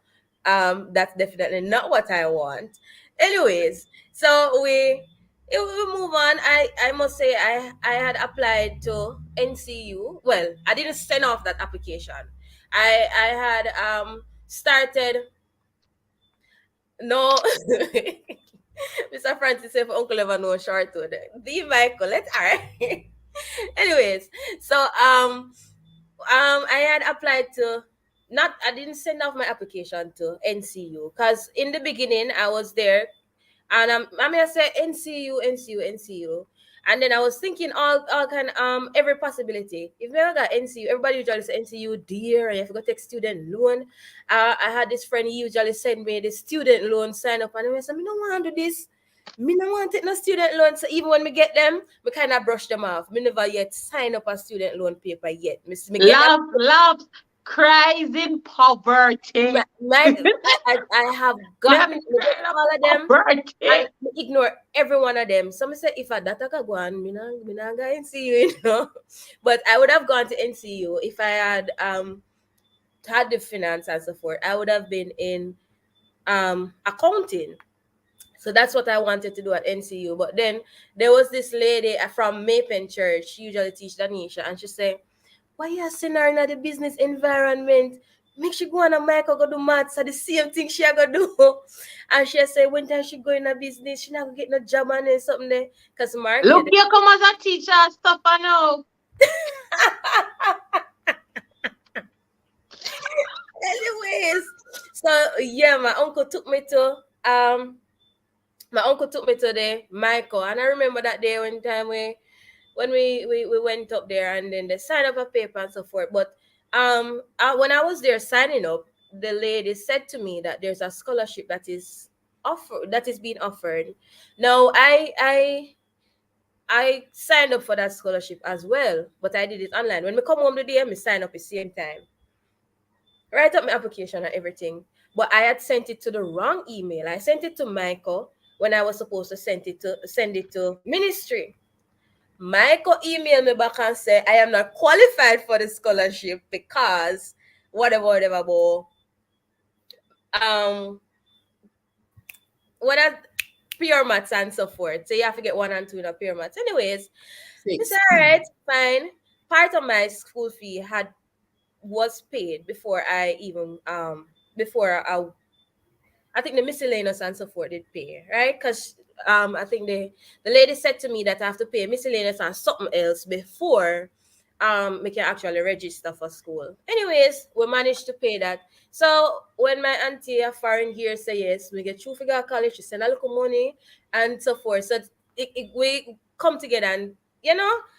that's definitely not what I want. Anyways, so we move on. I must say I had applied to NCU. Well, I didn't send off that application. I had started. No, Mr. Francis said, Uncle ever know short to the Michael. Let's all right. Anyways, so I had applied to I didn't send off my application to NCU because in the beginning I was there and I said NCU. And then I was thinking all kind every possibility. If we ever got NCU, everybody usually say NCU dear, and you have to go take student loan. I had this friend, he usually send me the student loan sign up, and I said, me don't want to do this. Me don't want to take no student loan. So even when we get them, we kind of brush them off. Me never yet sign up a student loan paper yet. Me get Love, cries in poverty. I have gotten all of them and ignore every one of them. Some say if I data can go on, me not go NCU, you know. But I would have gone to NCU if I had had the finance and so forth. I would have been in accounting. So that's what I wanted to do at NCU. But then there was this lady from Mapen Church. She usually teach Danisha, and she said, why you sending her in the business environment? make she go on a Michael go do maths, so the same thing she a go do. And she say when time she go in a business, she not go get no job and then something there. Cause Mark Look, you come as a teacher, stop now. anyways, so yeah, my uncle took me to the Michael, and I remember that day when time when we went up there, and then they signed up a paper and so forth. But when I was there signing up, the lady said to me that there's a scholarship that is being offered. Now I signed up for that scholarship as well, but I did it online. When we come home today, I sign up at the same time, write up my application and everything. But I had sent it to the wrong email. I sent it to Michael when I was supposed to send it to ministry. Michael emailed me back and said I am not qualified for the scholarship because whatever what are pure maths and so forth. So you have to get 1 and 2 in a pure maths. Anyways, it's all right, fine. Part of my school fee was paid before I even I think the miscellaneous and so forth did pay, right? Because I think the lady said to me that I have to pay miscellaneous and something else before we can actually register for school. Anyways, we managed to pay that. So when my auntie a foreign here say yes, we get through figure college, she send a little money and so forth. So we come together and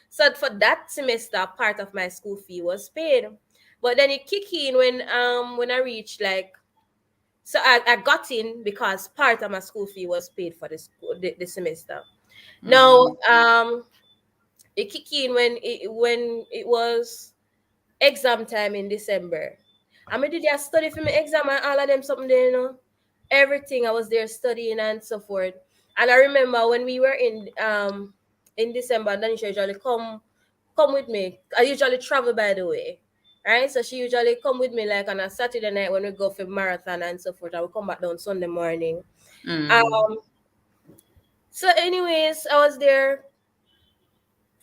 so for that semester, part of my school fee was paid. But then it kicked in when I reached so I got in because part of my school fee was paid for the semester. Mm-hmm. Now it kicked in when it was exam time in December. I mean, did I study for my exam and all of them something there, everything I was there studying and so forth. And I remember when we were in December, then she usually come with me. I usually travel, by the way. Right, so she usually come with me like on a Saturday night when we go for marathon and so forth. I will come back down Sunday morning. So anyways, I was there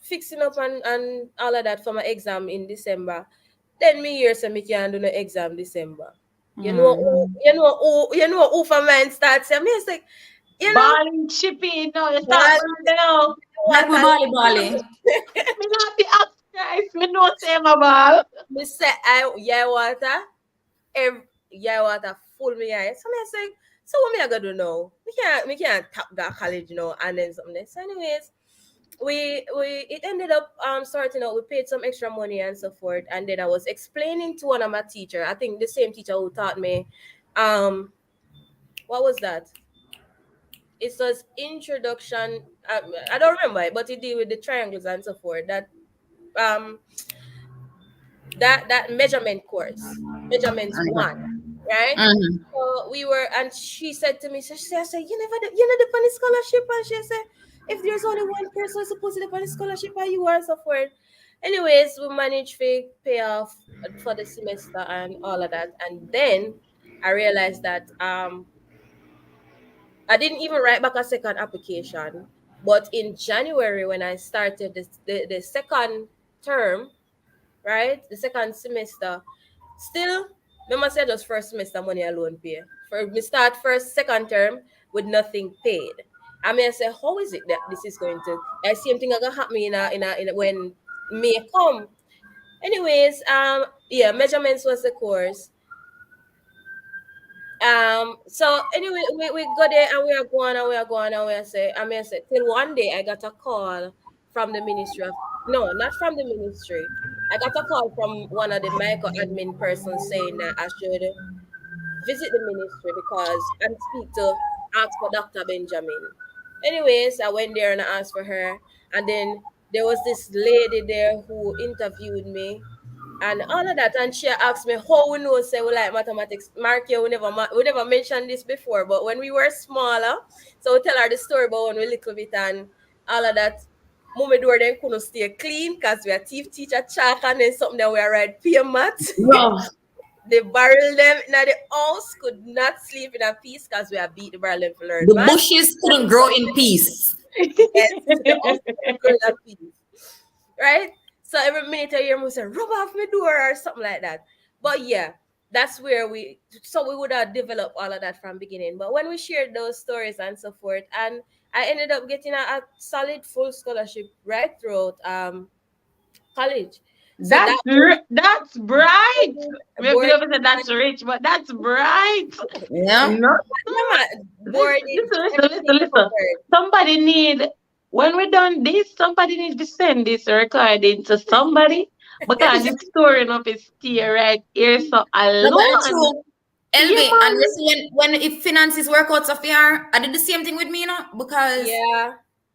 fixing up and all of that for my exam in December. Then me hear say me can't do no exam December. You know who for mine starts. I mean, it's like Balling chippy, no, you start Like we Bali. Me not be upstairs. Me no say my ball. Me say water full me eye. So me say, so what me I gotta do now? Me can't tap that college, and then something. So anyways, it ended up starting out. We paid some extra money and so forth, and then I was explaining to one of my teacher. I think the same teacher who taught me, what was that? It was introduction. I don't remember it, it deal with the triangles and so forth. That measurement course, measurements 1, right? Mm-hmm. So we were, and she said to me, so she said, you never depend on scholarship, and she said, if there's only one person supposed to depend on scholarship, and you are so forth. Anyways, we managed to pay off for the semester and all of that, and then I realized that I didn't even write back a second application. But in January, when I started the second term, right, the second semester, still, remember I said just first semester money alone pay. For me start second term with nothing paid. I mean, I say, how is it that this is going to? I same thing gonna happen in a when May come. Anyways, measurements was the course. So anyway, we go there and we are going and we say, till one day I got a call from the ministry of, no, not from the ministry. I got a call from one of the micro admin persons saying that I should visit the ministry and ask for Dr. Benjamin. Anyways, I went there and I asked for her, and then there was this lady there who interviewed me and all of that, and she asked me how we know say we like mathematics. Markia, we never mentioned this before, but when we were smaller, so we tell her the story about when we little bit and all of that. Mommy door then couldn't stay clean because we are teacher chalk and then something that we are right peer math. They barrel them in the house, could not sleep in a peace because we are beat the barrel them for learn. The bushes couldn't grow in peace. Yes, the house couldn't grow in peace. Right? So every minute I hear me say, rub off my door or something like that. But yeah, that's where we would have developed all of that from beginning. But when we shared those stories and so forth, and I ended up getting a solid full scholarship right throughout college. So That's bright. Maybe board, never said that's rich, but that's bright. Yeah. No, board, listen. Somebody need, when we're done this, somebody needs to send this recording to somebody because it's storing up his stay right here. So No, but alone. true. LV, Yeah, man. and listen, when if finances work out so fair, I did the same thing with me, you know, because yeah,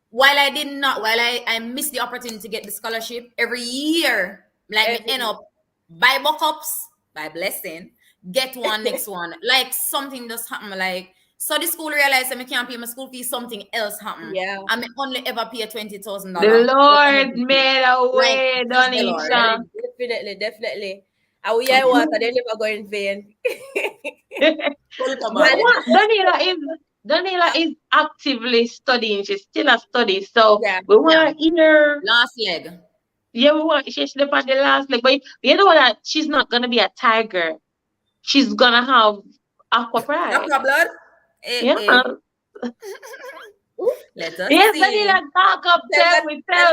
while I missed the opportunity to get the scholarship every year, like Every me end up buy buck-ups, by blessing, get one next one. Like something just happen. Like so the school realized that I can't pay my school fees, something else happened. yeah. I may only ever pay $20,000. The Lord made a way, Like, the Lord. Donisha. Definitely. And we are water, they never go in vain. Daniela is actively studying. She's still a study. So Yeah. we want her. Last leg. Yeah, we want she slept on the last leg. But you know that she's not gonna be a tiger. She's gonna have aqua pride. Aqua blood. Yeah. Let us Yes, see. Daniela, talk up. Tell me. Tell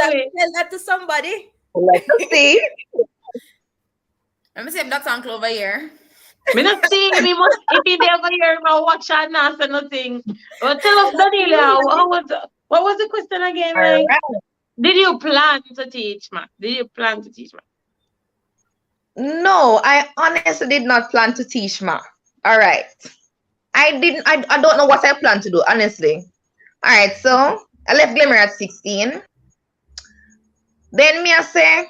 that to somebody. Let's see. Let me see if Dr. Uncle over here. Me not see him. If he never hear about watch and not say nothing. But tell us, Daniela, what was the question again? All Like, right. did you plan to teach, ma? No, I honestly did not plan to teach math. All right. I don't know what I plan to do, honestly. All right, so I left Glimmer at 16. Then me I say,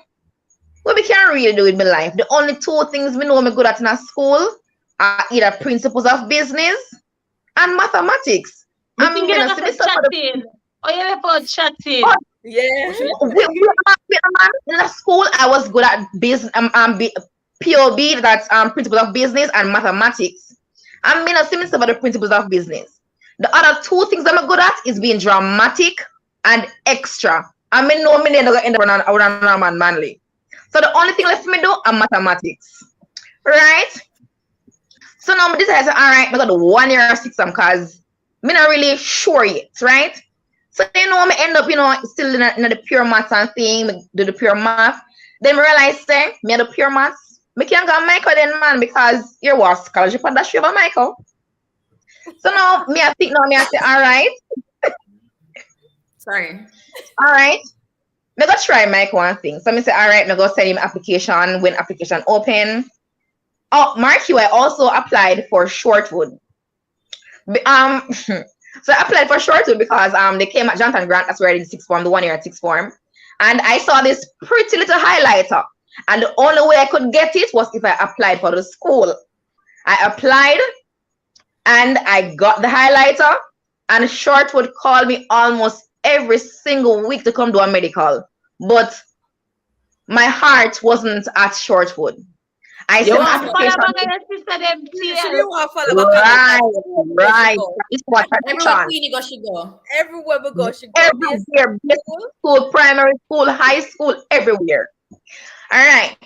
what we can really do with my life? The only two things we know me good at in a school are either principles of business and mathematics. I'm thinking of chatting. Oh, you left out chatting. Yeah. In the school, I was good at business, POB, that's principles of business and mathematics. I'm in a semester for the principles of business. The other two things I'm good at is being dramatic and extra. I mean, no, I'm never end up on manly. So the only thing left for me to do are mathematics, right? So now I decided, all right, I got the 1 year of exam because I'm not really sure yet, right? So you know, I end up, still in the pure maths and thing, do the pure math. Then I realize, say, me the pure maths, I can't go Michael then, man, because you're what scholarship and that's over Michael. So now, I say, all right. Sorry. All right. I go try Mike one thing. So I say, all right, I go send him application when application open. Oh, mark you, I also applied for Shortwood. So I applied for Shortwood because they came at Jonathan Grant, that's where I did sixth form, the 1 year at sixth form. And I saw this pretty little highlighter. And the only way I could get it was if I applied for the school. I applied and I got the highlighter, and Shortwood called me almost every single week to come do a medical, but my heart wasn't at Shortwood. I sent my application. Right. It's what Everywhere Queenie go, she go. Everywhere we go, she go. Everywhere, school, primary school, high school, everywhere. All right.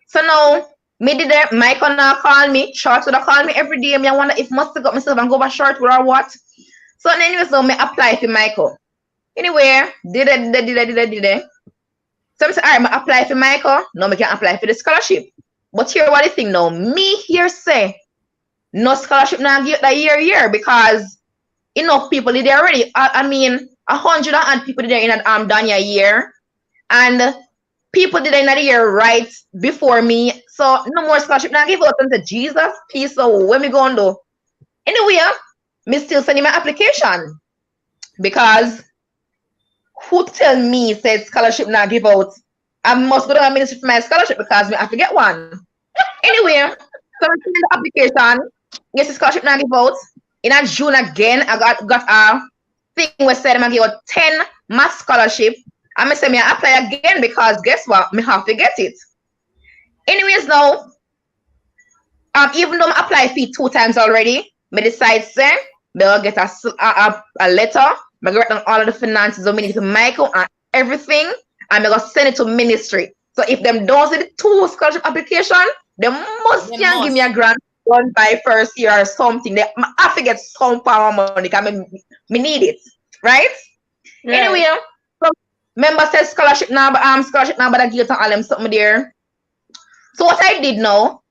So now, me did that. Mike gonna call me. Shortwood call me every day. Me I wonder if must have got myself and go by Shortwood or what. So anyway, so me apply for Michael. Anyway, did it. So I say, all right, I apply for Michael. No, I can apply for the scholarship. But here what the thing now, me here say, no scholarship now get that year because enough people did there already. I mean, 100 and people did there in Danya year. And people did in that year right before me. So no more scholarship now give out unto Jesus. Peace. So when we go on do? Anyway, me still sending my application. Because who tell me said scholarship now give out? I must go to a ministry for my scholarship because I have to get one. Anyway, so I send the application. Yes, the scholarship now give out. In June again, I got a thing where said I give out 10 math scholarship. I'm gonna say me I apply again because guess what? Me have to get it. Anyways, now, even though I applied for it 2 times already, me decide say they'll get a letter. I get down all of the finances of ministry to Michael and everything, and I'm gonna send it to ministry. So if them don't see the 2 scholarship application, They must They can give me must. a grant one by first year or something. They I have to get some power money because me need it. Right? Anyway, so member says scholarship now, but I give to all them something there. So what I did now,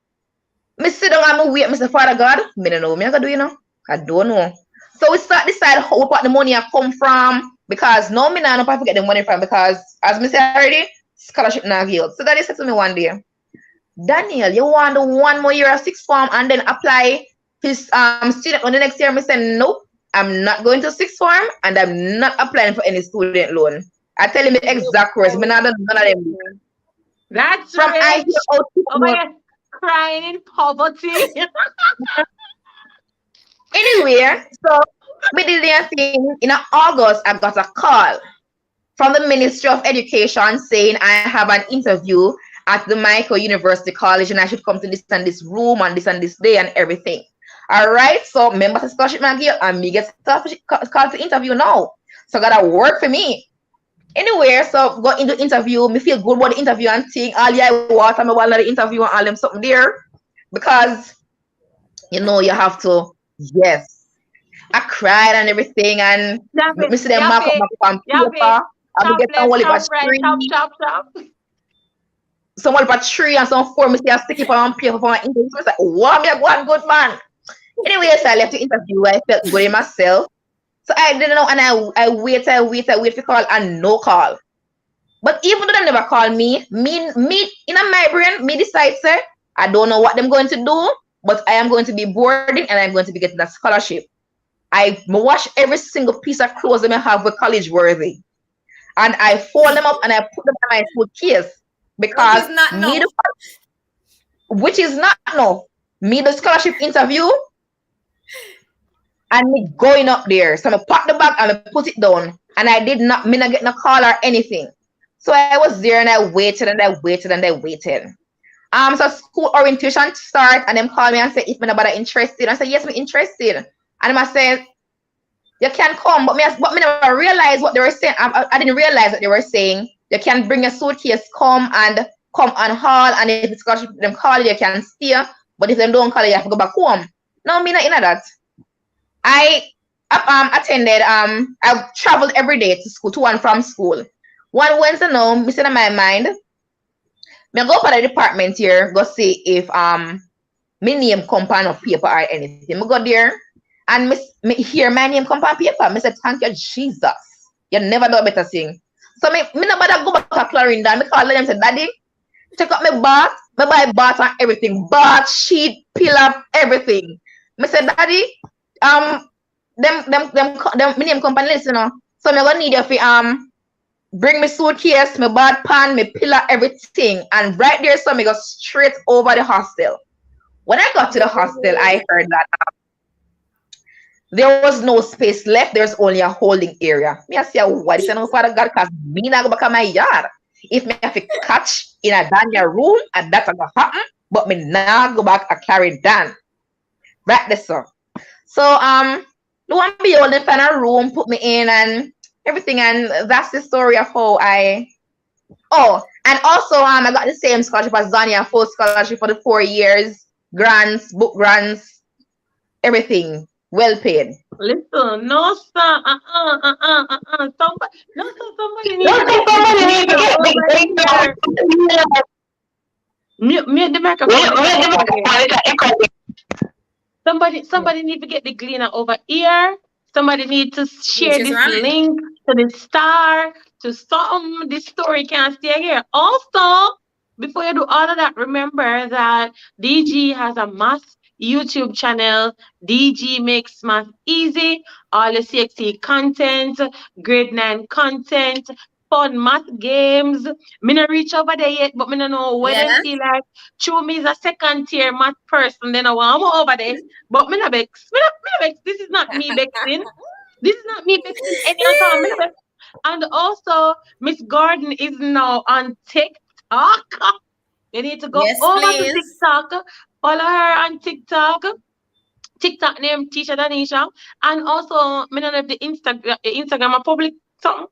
me sit down and me wait, Mr. Father God, me don't know me I can do, I don't know. So we start decide how what the money I come from because now me now I forget the money from because as me said already, scholarship now yield. So that said to me one day, Daniel, you want the 1 more year of sixth form and then apply his student on the next year? Me say nope, I'm not going to sixth form and I'm not applying for any student loan. I tell him the exact words. Me not done none of them. That's From I rich. hear out Oh my God, crying in poverty. anyway, so we did the thing in August. I got a call from the Ministry of Education saying I have an interview at the Michael University College and I should come to this and this room on this and this day and everything. All right, so members of scholarship McGill and me get called to interview now. So gotta work for me. Anyway, so go into interview. Me feel good about the interview and think all I want. I'm about the interview and all them something there because you have to. Yes, I cried and everything and me see them mark up on paper. I get some wall of tree, Chop. some wall of tree and some form. Me see I stick it on paper for my interview. So I like, wow, me a one good man. Anyway, so I left the interview. I felt good in myself. So I didn't know, and I wait for call and no call. But even though they never call me in my brain, me decide say I don't know what I'm going to do, but I am going to be boarding and I'm going to be getting that scholarship. I wash every single piece of clothes that I have with college worthy, and I fold them up and I put them in my suitcase because which is not no. Me the scholarship interview. And me going up there. So I pack the bag and I put it down. And I did not get no call or anything. So I was there and I waited and I waited and I waited. So school orientation start and them call me and say if me nobody interested. I said, yes, me interested. And I said, you can come, but me never realized what they were saying. I didn't realize that they were saying you can bring a suitcase, come on hall, and if it's got them call you can stay. But if them don't call you have to go back home. No, me not in that. I attended, I traveled every day to school, to and from school. One Wednesday now, me said in my mind, me go up at the department here, go see if my name come on paper or anything. Me go there and me hear my name come on paper. Me said, thank you, Jesus. You never do a better thing. So me no bother go back to Clarendon. Me call them and say, Daddy, check out my bath. Me buy bath and everything. Bath, sheet, pillow, everything. Me said, Daddy, them my name company list, So me gonna need you for bring me suitcase, my bad pan, my pillow, everything. And right there, so me go straight over the hostel. When I got to the hostel, I heard that there was no space left. There's only a holding area. Me I say, what is no Father God? Because me not go back on my yard. If me have to catch in a Daniel room, and that's gonna happen. But me now go back and carry down. Right there, sir. So the one beyond the final room put me in and everything, and that's the story of how and also I got the same scholarship as Zania, full scholarship for the 4 years, grants, book grants, everything well paid. Listen, no sir, somebody needs to get mute the microphone. Somebody need to get the gleaner over here. Somebody need to share this link to the star to some. This story can't stay here. Also, before you do all of that, remember that DG has a math YouTube channel. DG makes math easy. All the CXC content, grade 9 content, fun math games. Me not reach over there yet, but me don't know when them feel like Chew me is a second tier math person. Then I want more over there. But me not vex. Me not vex. This is not me vexing. This is not me vexing any at all. Me not vex. And also, Miss Gordon is now on TikTok. You need to go over to TikTok. Follow her on TikTok. TikTok name Teacher Danisha. And also, me don't have the Instagram a public something.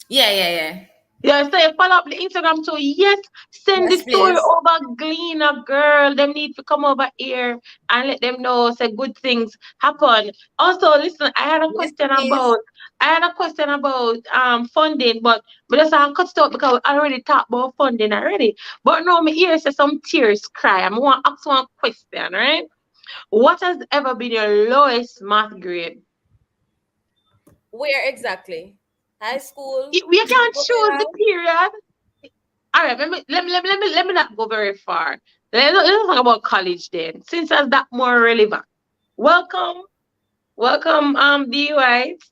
Yeah. Yeah, so you follow up the Instagram too. Yes, send the Yes, story please. over Gleaner girl. Them need to come over here and let them know say good things happen. Also, listen, Yes, please. I had a question about funding, but just I cut it out because I already talked about funding already. But now my ears say some tears cry. I want to ask one question, right? What has ever been your lowest math grade? Where exactly? High school? We can't Junior choose the high? period. All right, let me not go very far. Let's talk about college then, since that's that more relevant. Welcome, welcome, D White.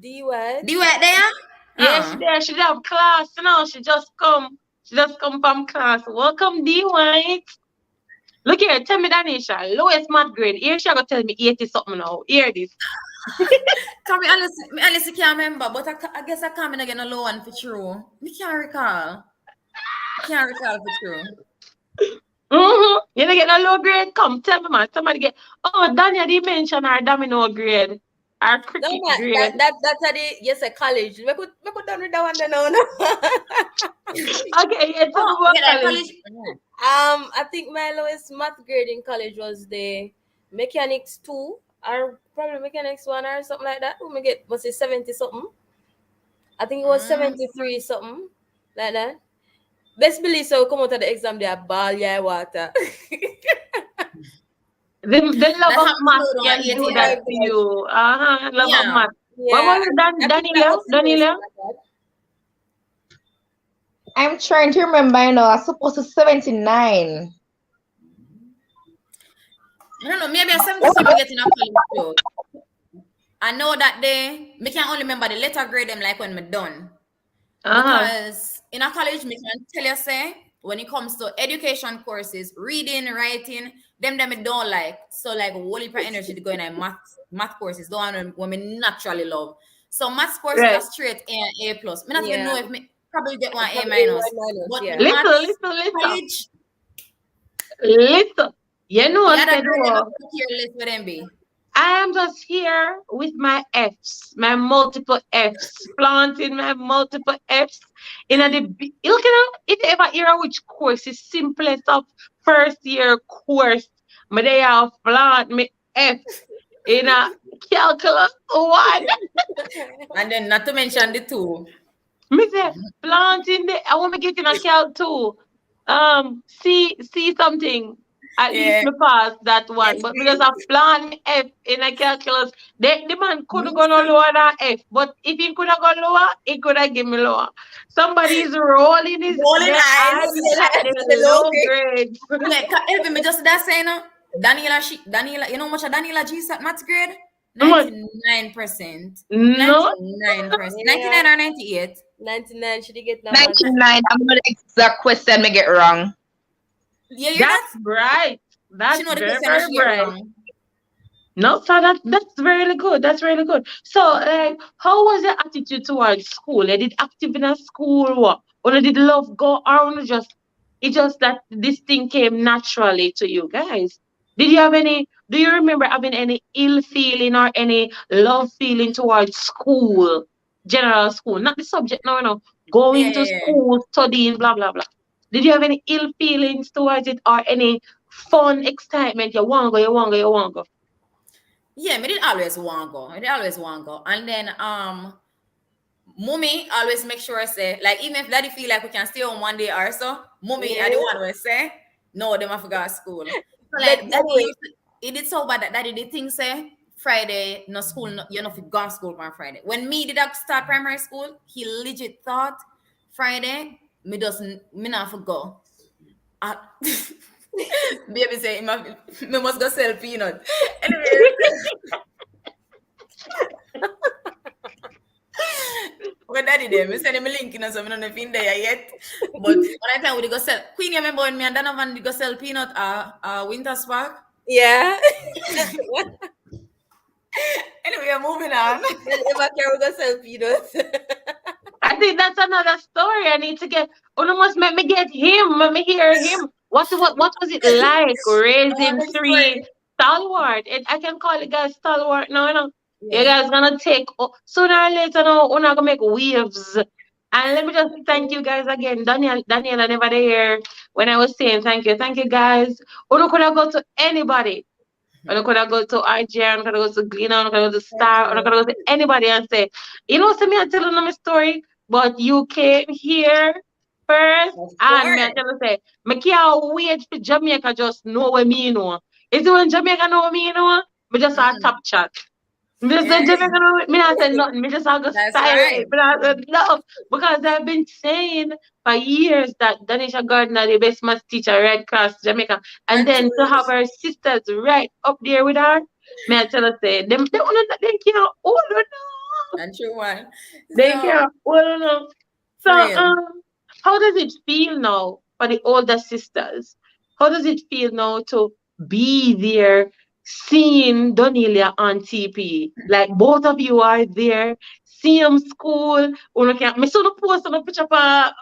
D what? Do you right there? Yeah, she there. She have class now. She just come from class. Welcome, D White. Look here, tell me Danisha, lowest math grade. Here she gonna tell me 80 something now. Hear this. Can me honestly can't remember, but I guess I can't again a low one for true. Me can't recall. Can't recall for true. You don't get a low grade? Come, tell me, man. Somebody get. Oh, Danya did mention our domino grade, our No, cricket ma, grade. that's at the yes, a college. We could done with that one then now. Okay, yeah, tell me Oh, about yeah, that college. college. I think my lowest math grade in college was the mechanics two, or probably mechanics one or something like that. We get was it 70 something? I think it was Mm. 73 something like that. Best believe so come out of the exam they are ball yeah water. The love That of happened to math me though at can Oh do 80 that my years. to gosh. you. Love of Yeah. math. What Yeah. was it, I think that Daniela? was serious. Daniela? I'm trying to remember, I was supposed to 79. I don't know, maybe a 73 me getting a college too. I know that day, me can only remember the letter grade them like when me done. Uh-huh. Because in a college, me can tell you say, when it comes to education courses, reading, writing, them me don't like. So like whole heap of energy to go in a math courses, the one when me naturally love. So math courses are Right. straight A and A plus. Me not even know Yeah. if me probably get one A Probably A minus. minus, But with yeah. maths, Listen. college, Listen. You know the what other said grade them what? up here list with them be. I am just here with my F's, my multiple F's, planting my multiple F's in a look at if you ever hear which course is simplest of first year course, but they have plant me F in a calculus one. And then not to mention the two. Me say planting the I want to get in a cal too. See something. At least Yeah. me pass that Yes, one. But me just please. have plan me F in a calculus. The man could Me go no too. lower than F. But if he could have gone lower, he could have given me lower. Somebody is rolling Rolling their eyes. eyes at The the low low grade. grades. Like, Elvin, me just that saying, Daniela, you know how much a Daniela G at math grade? I'm like, 99%. no. 99%. Yeah. 99 or 98. 99 should you get that one? 99. I'm going to exact question me get wrong. Yeah, you're That's that. bright. She That's know the very, question that very she get bright. wrong. No, so that's really good. That's really good. So, like, how was your attitude towards school? You did active in a school, what? Or you did love go, or you just it just that this thing came naturally to you guys? Did you have any? Do you remember having any ill feeling or any love feeling towards school, general school, not the subject? No, no, Yeah, going to yeah, yeah. school, studying, blah blah blah. Did you have any ill feelings towards it or any fun excitement? You want to go, you want to go, you want to go. Yeah, me did always want to go. I did always want to go. And then mommy always make sure I say, like, even if daddy feel like we can stay on one day or so, mommy Yeah. I the one will say, no, them I forgot school. So But like daddy anyway, used to, it did so bad that daddy did think say Friday, no school, no, you know, if you go to school on Friday. When me did that start primary school, he legit thought Friday, me not for go. Baby say, me must go sell peanut. Anyway, when daddy there, me send him a link, so I don't know if in there yet. But when I tell we go sell, Queen, you remember when me and Donovan go sell peanut Winter Spark? yeah. Anyway, we're moving on. Then if I can we go sell peanuts. I think that's another story. I need to get. Oh, no, must make me get him. Let me hear him. What was it like raising Big three story. stalwart? I can call it guys stalwart. No, no. You Yeah. guys gonna take sooner or later. No, we're not gonna make waves And let me just thank you guys again. Daniela never there when I was saying thank you. Thank you guys. Uno could have go to anybody. Uno could have go to IGN, uno could have go to Gleaner, uno could have go to Star, uno could have go to anybody and say, you know, see me I tell you my story, but you came here first. Of And me I course. tell you say, me can't wait for Jamaica just know what me know. Is it when Jamaica know what me know? Me just a top chat. Me just say Yeah, Jamaica know me not say nothing. Me just a go that's silent. right. Me not say no. Because I've been saying for years that Danisha Gardner, the best math teacher, Red Cross Jamaica. And And then to have her sisters right up there with her, may I tell her say, them they wanna they can't hold her now. and true one. They So can't hold her now. So for real. how does it feel now for the older sisters? How does it feel now to be there seeing Donilia on TP? Like both of you are there, same school. Uno can me saw the post on a picture for Yeah,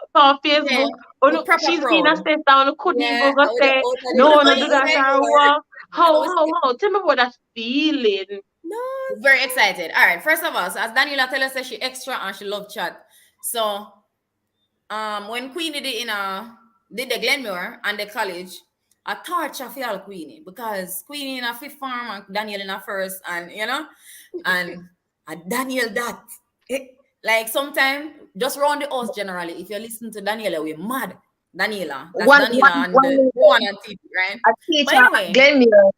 Facebook. we Uno, proper she's seen proud. a sister, uno couldn't Yeah, even go with the say, out of no, no the do Out that of or door. what. I was How? Tell me about that feeling. no. Very excited. All right. First of all, so as Daniela tell us that she extra and she love chat. So when Queenie did the Glenmore and the college, I torture for all Queenie because Queenie in a fifth form and Daniel in a first, and and Daniel that. Like sometimes just round the house generally, if you listen to Daniela, we're mad. Daniela, that's Daniela and the one on TV, right? A But teacher at anyway, Glenmuir,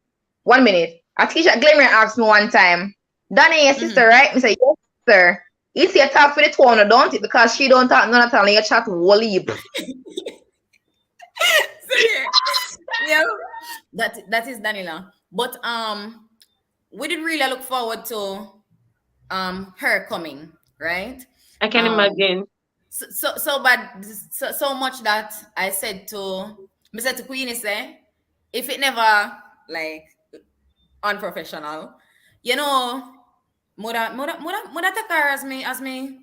1 minute. A teacher at Glenmuir asked me one time, Danny, your sister, right? I say, yes, sir. You see, I talk for the tone, don't it? Because she don't talk none at all, and you chat whole heap. yeah, that is Daniela. But we did really look forward to her coming, right? I can imagine. So much that I said to Queenie say, if it never like unprofessional, you know, mother take her as me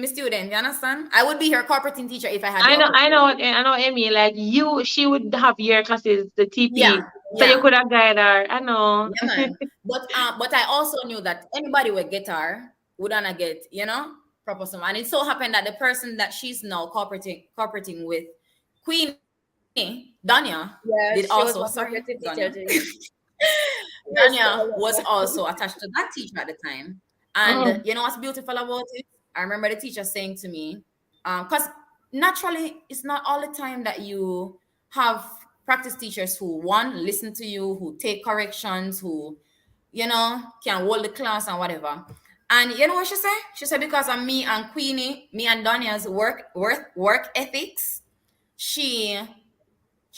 student, you understand? I would be her corporating teacher if I had the opportunity. I know, Amy. Like you, she would have your classes, the Yeah, TP, so you yeah. could have guide her. I know. Yeah, man. But I also knew that anybody would get her would not get, proper some. And it so happened that the person that she's now cooperating with, Queenie, Danya, Yeah, did she was also my sorry, favorite teacher Danya. too. Danya was also attached to that teacher at the time. And Mm. you know what's beautiful about it? I remember the teacher saying to me, because naturally it's not all the time that you have practice teachers who one listen to you, who take corrections, who can hold the class and whatever. And you know what she said? She said because of me and Queenie, me and Donya's work ethics, she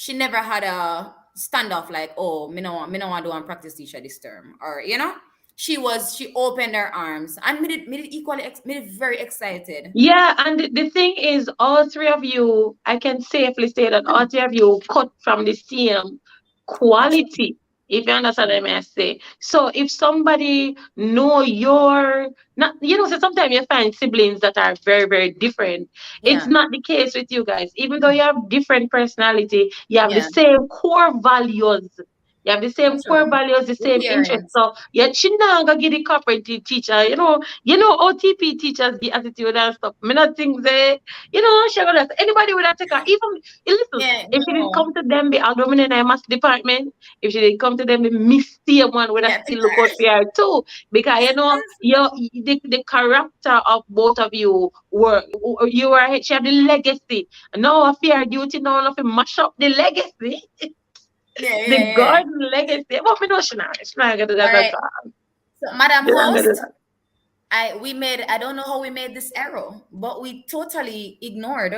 never had a standoff like, oh, me no want to do one practice teacher this term, or she opened her arms and made it equally made it very excited. Yeah, and the thing is, all three of you, I can safely say that all three of you cut from the same quality, if you understand what I may say. So if somebody know your not so sometimes you find siblings that are very, very different. It's Yeah, not the case with you guys. Even though you have different personality, you have the yeah, same core values. You have the same core true. values, the The same interests. parents. So yeah, she not gonna get the corporate teacher, OTP teachers the attitude and stuff. Me not think they, she gonna anybody would have take her. Even listen, Yeah, if she did no. come to them, be although in a math department, if she did come to them, be miss one would have Yeah, take still look out her. for her too. Because the character of both of you she have the legacy. No, I fear duty now nothing mash up the legacy. Yeah, yeah, The yeah. garden legacy. But me know she not gonna do All that at right. all. So, Madam She not gonna do Host, that. I don't know how we made this error, but we totally ignored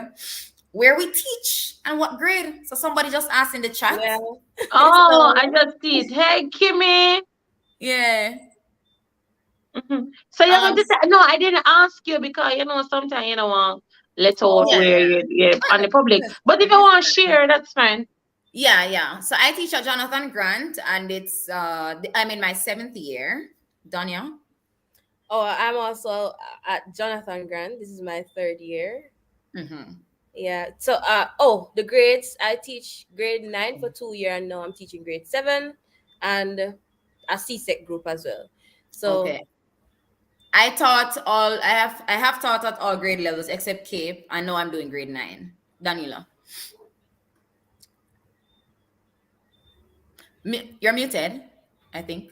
where we teach and what grade. So somebody just asked in the chat. Yeah. Oh, I So just see it. Hey, Kimmy. Yeah. Mhm. So you're going Um. to say, no, I didn't ask you because, sometimes you don't want let out Yeah. where Yeah. you on the public. That's But if fine. you It's want to fine. share, that's fine. Yeah. Yeah. So I teach at Jonathan Grant, and it's I'm in my 7th year. Danya. I'm also at Jonathan Grant. This is my third year. Mm-hmm. Yeah. So the grades, I teach grade 9 for 2 years, and now I'm teaching grade 7 and a CSEC group as well. So Okay. I have taught at all grade levels except Cape. I know I'm doing grade 9. Daniela. You're muted, I think.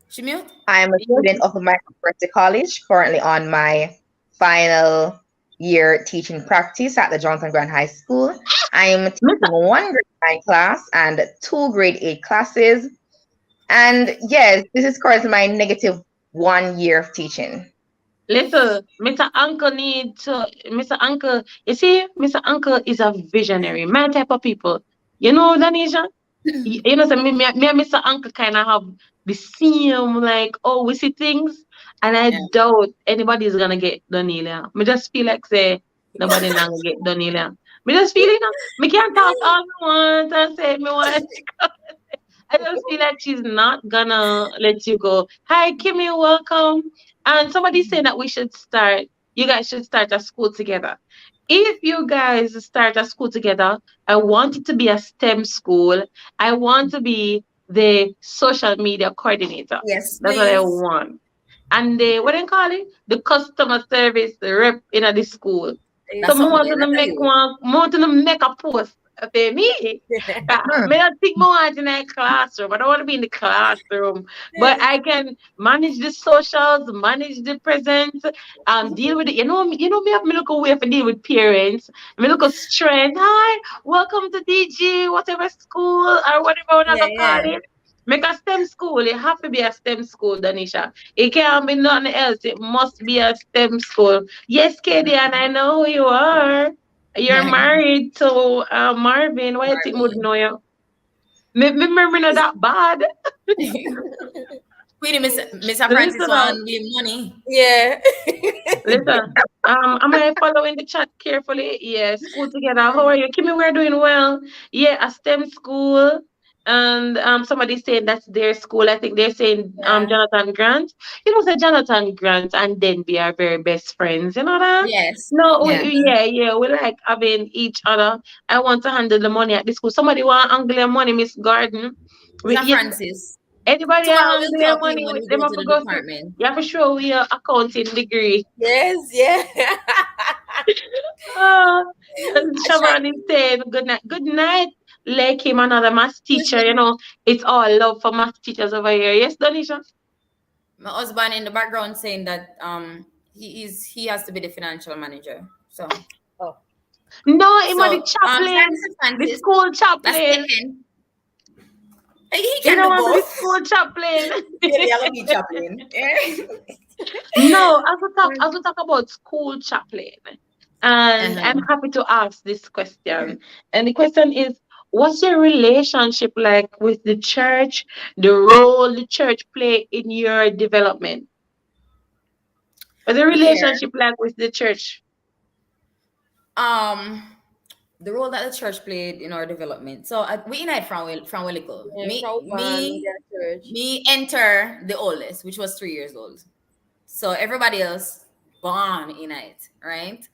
She mute? I'm a student of the Micropolitan College, currently on my final year teaching practice at the Johnson Grant High School. I'm teaching one grade 9 class and 2 grade 8 classes. And yes, this is currently my negative 1 year of teaching. Listen, Mr. Uncle Mr. Uncle, you see, Mr. Uncle is a visionary, my type of people. You know, Danisha? You know, so me and Mr. Uncle kind of have the same, like, oh, we see things, and I doubt anybody is gonna get Daniela. Me just feel like, say, nobody not gonna get Daniela. Me just feel, me can't talk all I want and say, me want I just feel like she's not gonna let you go. Hi, Kimmy, welcome. And somebody said that you guys should start a school together. If you guys start a school together, I want it to be a STEM school. I want to be the social media coordinator. Yes, That's what I want. And what do you call it? The customer service rep in the school. So I want to make a post. Okay, me. I don't think more in the classroom. I don't want to be in the classroom, but I can manage the socials, manage the presents, deal with it. You know, me look away for deal with parents. Me look a strength. Hi, welcome to DG, whatever school or whatever another call it. Make a STEM school. It have to be a STEM school, Danisha. It can't be nothing else. It must be a STEM school. Yes, Katie, and I know who you are. You're married to Marvin. Why you think would know you? Remember not that bad. Queenie, Miss Francis want give money. Yeah. Listen, am I following the chat carefully? Yeah, school together. How are you? Kimmy, we're doing well. Yeah, a STEM school. And somebody saying that's their school. I think they're saying Jonathan Grant. You know, say Jonathan Grant and Denby are very best friends. You know that? Yes. No, we like having each other. I want to handle the money at the school. Somebody want Anglia money, Miss Garden. Francis. Anybody have Anglia money with them have to go through. You have to show your accounting degree. Yes, yeah. Siobhan is saying good night. Good night. Like him, another math teacher, you know, it's all love for math teachers over here. Yes, Danisha? My husband in the background saying that he has to be the financial manager. So no, he was the chaplain, the school chaplain. He can do both. The school chaplain. Reality chaplain. No, as we talk about school chaplain, and I'm happy to ask this question. And the question is, what's your relationship like with the church, the role the church play in your development? What's the relationship like with the church? The role that the church played in our development. So we unite from Wellico. Me enter the oldest, which was 3 years old. So everybody else born in it, right?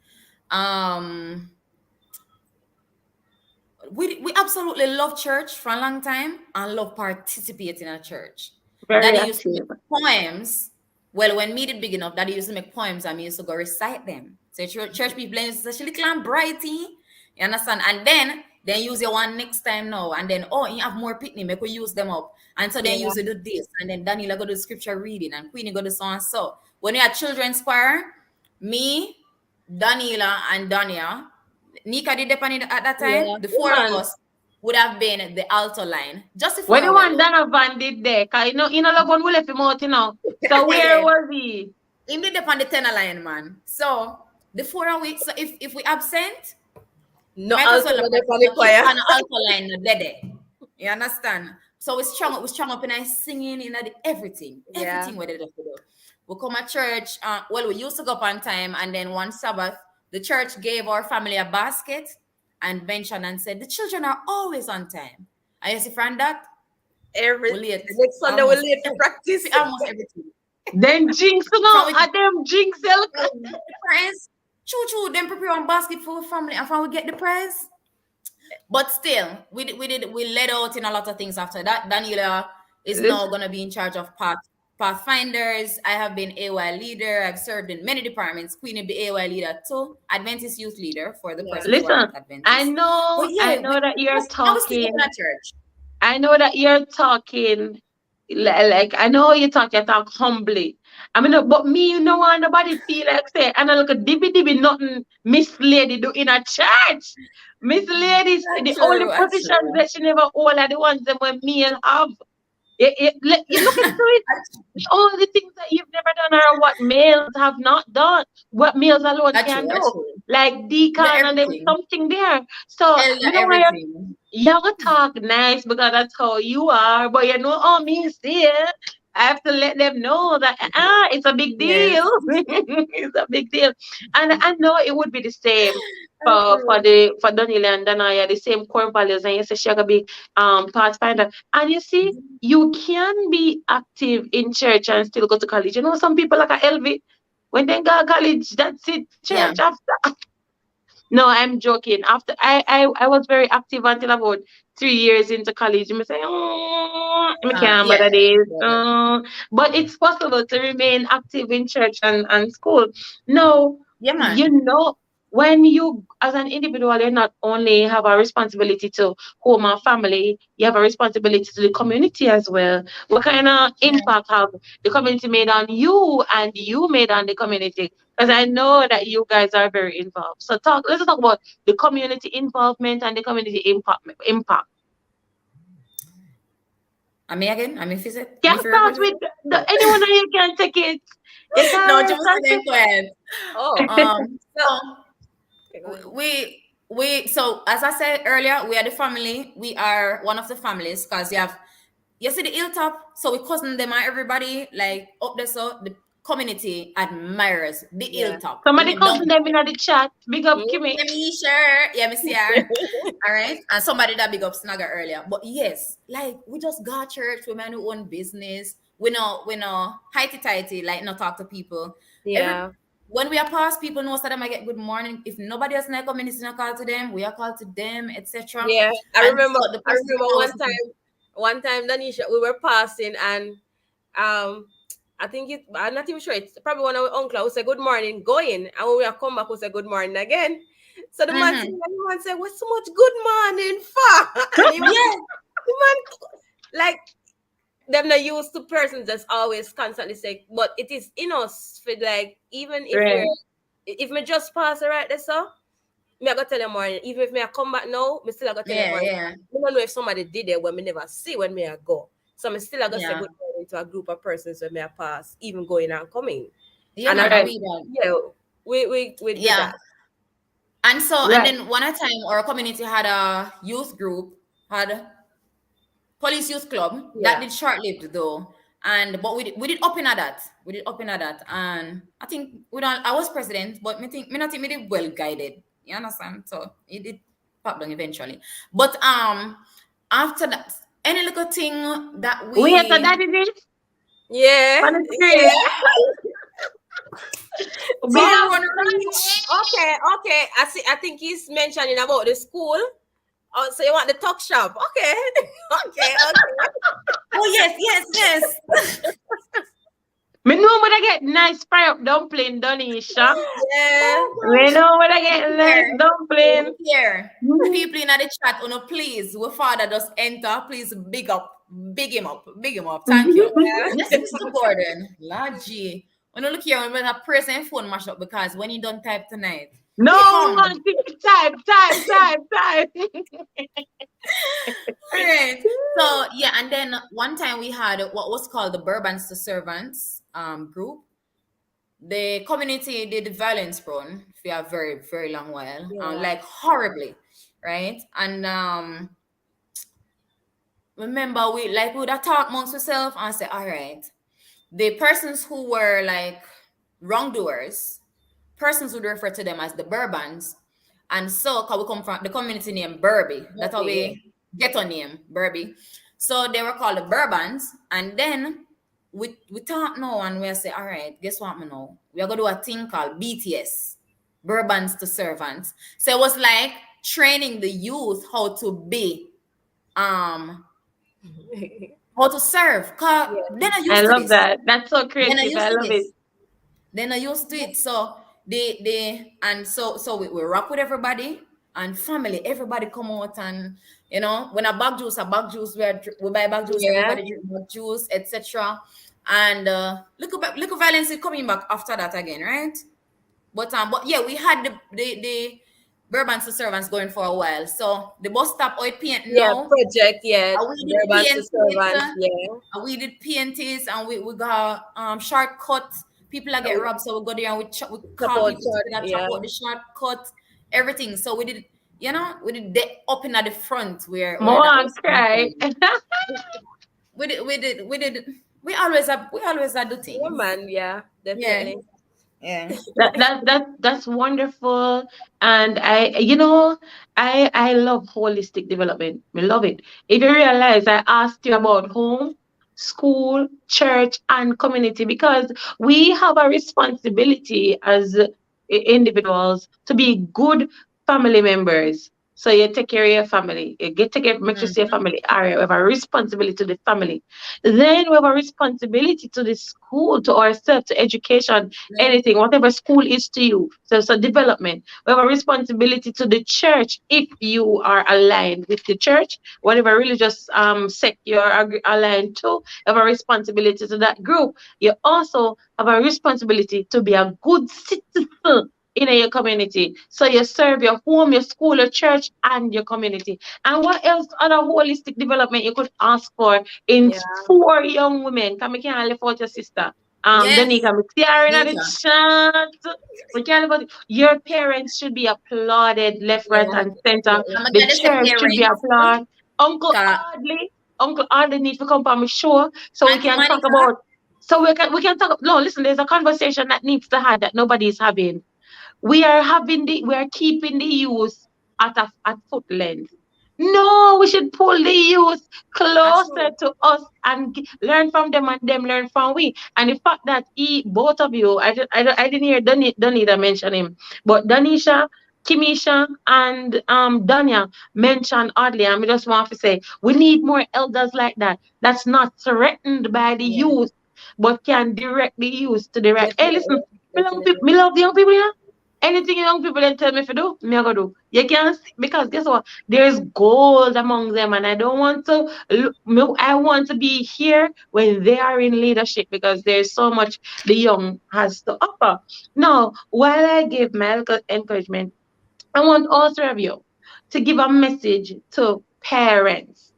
We absolutely love church for a long time and love participating in church. Daddy used to make poems. Well, when me did big enough, Daddy used to make poems and me used to go recite them. So church people used to say, little and brighty. You understand? And then use your one next time now. And then, you have more pitney, make we use them up. And so then use to do this. And then Daniela go to scripture reading and Queenie go to so and so. When you had children's choir, me, Daniela, and Dania, Nika did depend at that time. Yeah. The 4 of us would have been the alto line. Just if when the one Donovan did there, cause you know the one we left him out, you know. So where was he? He did depend the tenor line, man. So the 4 of weeks. So if we absent, no alto on the choir. On the alto line, dead. You understand? So we strung up and singing in everything we did. We come at church. We used to go up on time, and then one Sabbath, the church gave our family a basket and mentioned and said, the children are always on time. And you see, friend, that next Sunday we're late to practice. Almost everything. Then jinx, them jinx. Friends, choo, then prepare one basket for our family and we get the prize. But still, we let out in a lot of things after that. Daniela is now gonna be in charge of part Pathfinders. I have been AY leader. I've served in many departments. Queen of the AY leader too. Adventist youth leader for the Yeah. persons who are Listen, not Adventist. I know, But yeah, that you're I was still talking. in a church. I know that you're talking. Like I know you talk humbly. I mean, but me, you know, want nobody feel like say, and I look at dibby nothing Miss Lady do in a church. Miss Lady, the only That's positions true. that she never hold are the ones that when me and have. You look into it. All the things that you've never done are what males have not done. What males alone That's can true. do. That's true. Like deacon, The and there was everything. something there. So Elder you know why everything. you have to talk nice because that's how you are. But you know, oh me see I have to let them know that it's a big Yes. deal. It's a big deal. And I know it would be the same That's for Daniela and Danaya, the same core values, and you say she gonna be pathfinder. And you see, you can be active in church and still go to college. You know, some people like a LV, when they go to college, that's it, Yeah. church after. No, I'm joking. After I was very active until about 3 years into college. I say, I can't Yeah. remember this. Yeah. But it's possible to remain active in church and school. No, Yeah, man. you know, when you as an individual, you not only have a responsibility to home and family, you have a responsibility to the community as well. What kind of Yeah. impact have the community made on you and you made on the community? Because I know that you guys are very involved. So let's talk about the community involvement and the community impact. I mean again, I mean visit. Can Me for start repeat with it. anyone of you can take it. You No, can just start then quiet. Oh, So okay, go ahead. we so as I said earlier, we are the family. We are one of the families because you see the hilltop, so we cousin them and everybody like up there, so the community admires the Yeah. hilltop. We somebody live down cousin them in the chat. Big up Mm. Kimmy. yeah, me sure. Yeah, me see her. All right. And somebody that big up Snagger earlier. But yes, like we just got church, we man who own business. We know highty tighty, like not talk to people. Every Yeah. when we are past, people know that them I get good morning. If nobody else in the community not call to them, we are called to them, etc. Yeah. And so the I person remember always one time, Danisha, we were passing and um I think I'm not even sure. It's probably one of our uncle who said good morning, going. And when we are come back, we say good morning again. So the man said, Mhm. what's so much good morning for? And he was, Yeah, the man, like, them not used to persons that's always constantly say, but it is in us for like, even if Right. if me just pass it right there, so me I go tell them morning. Even if me I come back now, me still I go tell them yeah, morning. yeah, I don't know if somebody did it when me never see when me I go. So me still I go say yeah. good morning to a group of persons when me I pass, even going and coming. Yeah, And I, man, Right. we don't. yeah, we do Yeah. that. And so, and Right. then one time our community had a youth group, had police youth club that Yeah. did short-lived though. And but we did up in at that. We did up in at that. And I think we don't I was president, but me not think me did well guided. You understand? So it did pop down eventually. But after that, any little thing that Wait, so we that is it? Yeah. On the screen. Yeah. Big some up. run reach. Okay. I see. I think he's mentioning about the school. Oh, so you want the talk shop? Okay. Okay. Oh yes. Me know when I get nice fry up dumpling, Donisha. Yeah. We know when I get nice Here. dumpling. Here. Mhm. People in the chat, please, we father just enter. Please big him up. Thank you. Yes, Mr. Gordon. Lord G. When you look here, I'm gonna press and phone mash up because when you don't type tonight, No, we come. want to type. All right. So yeah, and then one time we had what was called the Bourbons to Servants group. The community did violence prone for a very, very long while. Yeah. Like horribly, right? And remember we would have talked amongst ourselves and say, all right, the persons who were like wrongdoers, persons would refer to them as the Bourbons. And so, because we come from the community name Burby, that's how we get our name, Burby. So they were called the Bourbons. And then we talk now and we say, all right, guess what, me know? We are going to do a thing called BTS, Bourbons to Servants. So it was like training the youth how to be how to serve. Cause Yeah. they're not I used to love this. that. That's so They're not creative. used I to love it. this. They're not used to it. So we rock with everybody and family. Everybody come out and when a bag juice, we buy bag juice, Yeah. everybody drink bag juice, etc. And look at violence is coming back after that again, right? But yeah, we had the Bourbon to servants going for a while. So the bus stop oil paint Yeah, now. project, yeah. We did Bourbon to paint it. servants, yeah. We did PNTs and we got shortcuts. People that get robbed, so we go there and we call Support people chart, to yeah. support the shortcut, everything. So we did, we did the up in at the front where More that and was cry. we always have do Yeah, things. man, yeah, Yeah. definitely. Yeah. That's wonderful. And I love holistic development. I love it. If you realize I asked you about home, school, church, and community because we have a responsibility as individuals to be good family members. So you take care of your family. You get take care, make sure your Mhm. family are. We have a responsibility to the family. Then we have a responsibility to the school, to ourselves, to education, Yeah. anything, whatever school is to you. So development. We have a responsibility to the church if you are aligned with the church, whatever religious sect you're aligned to, you have a responsibility to that group. You also have a responsibility to be a good citizen in your community. So you serve your home, your school, your church, and your community. And what else other holistic development you could ask for in Yeah, four young women? Come, we can't live out your sister. Yes. Danica, I'm staring at the Nisha. chat. We can't about your parents should be applauded left, right, yeah, and center. I'm definitely. gonna The get the church should be parents. applauded. Uncle Ka Audley, Uncle Audley needs to come on my show so we Auntie can talk Monica. about. So we can talk. No, listen. There's a conversation that needs to have that nobody is having. We are keeping the youth at foot length. No, we should pull the youth That's closer true. to us and learn from them and them learn from we. And the fact that both of you, I didn't hear Donita mention him, but Danisha, Kimisha, and Danya mentioned oddly. And we just want to say we need more elders like that. That's not threatened by the Yeah. youth, but can direct the youth to the right. Hey, listen, Definitely, definitely. me love the young people here. Anything young people then tell me if do, me I go do. You can't because guess what? There's gold among them, and I don't want to. I want to be here when they are in leadership because there's so much the young has to offer. Now, while I give my encouragement, I want all three of you to give a message to parents.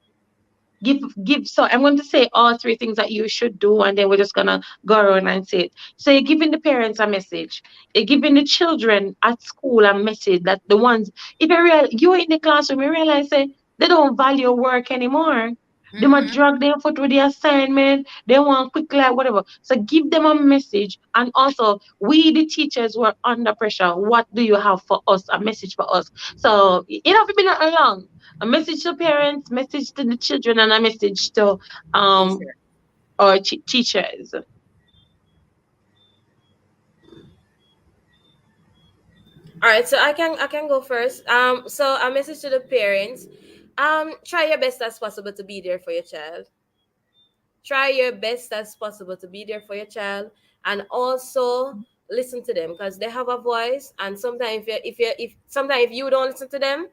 Give so I'm going to say all three things that you should do, and then we're just gonna go around and say it. So you're giving the parents a message, you're giving the children at school a message that the ones, if you're in the classroom, you realize that they don't value work anymore. They might Mm-hmm. drag their foot with the assignment, they want quick like whatever. So give them a message, and also we the teachers who are under pressure, what do you have for us? A message for us. So you don't have to be not long, a message to parents, message to the children, and a message to Teacher. our teachers. All right, so I can go first. So a message to the parents. Try your best as possible to be there for your child. Try your best as possible to be there for your child, and also listen to them because they have a voice. And sometimes if you don't listen to them,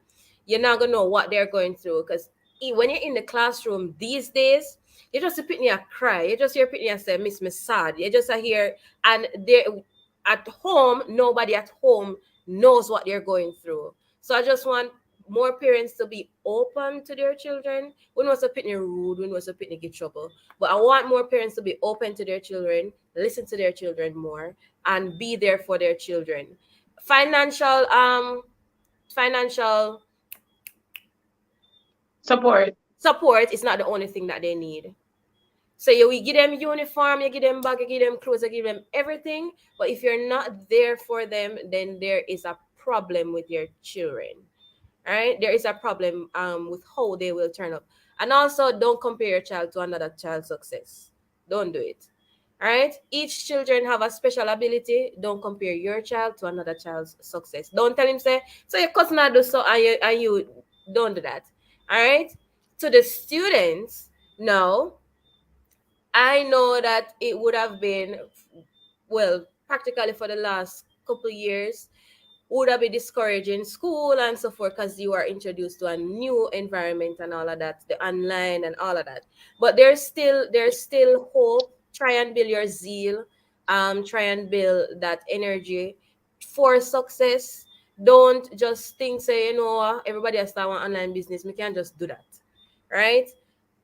you're not gonna know what they're going through. Because when you're in the classroom these days, you just hear Pitney a cry. You just hear Pitney and say, "Miss me sad." You just hear, and they at home, nobody at home knows what they're going through. So I just want more parents to be open to their children. We know a Pitney rude, we know a Pitney get trouble, but I want more parents to be open to their children, listen to their children more, and be there for their children. Financial financial Support. support is not the only thing that they need. So you give them uniform, you give them bag, you give them clothes, you give them everything. But if you're not there for them, then there is a problem with your children. All right, there is a problem with how they will turn up. And also, don't compare your child to another child's success. Don't do it. All right, each children have a special ability. Don't compare your child to another child's success. Don't tell him say, so your cousin do so and you don't do that. All right, to the students, Now, I know that it would have been, well, practically for the last couple years, would have been discouraging school and so forth because you are introduced to a new environment and all of that, the online and all of that. But there's still hope. Try and build your zeal. Try and build that energy for success. Don't just think, say, everybody has start one online business. We can't just do that, right?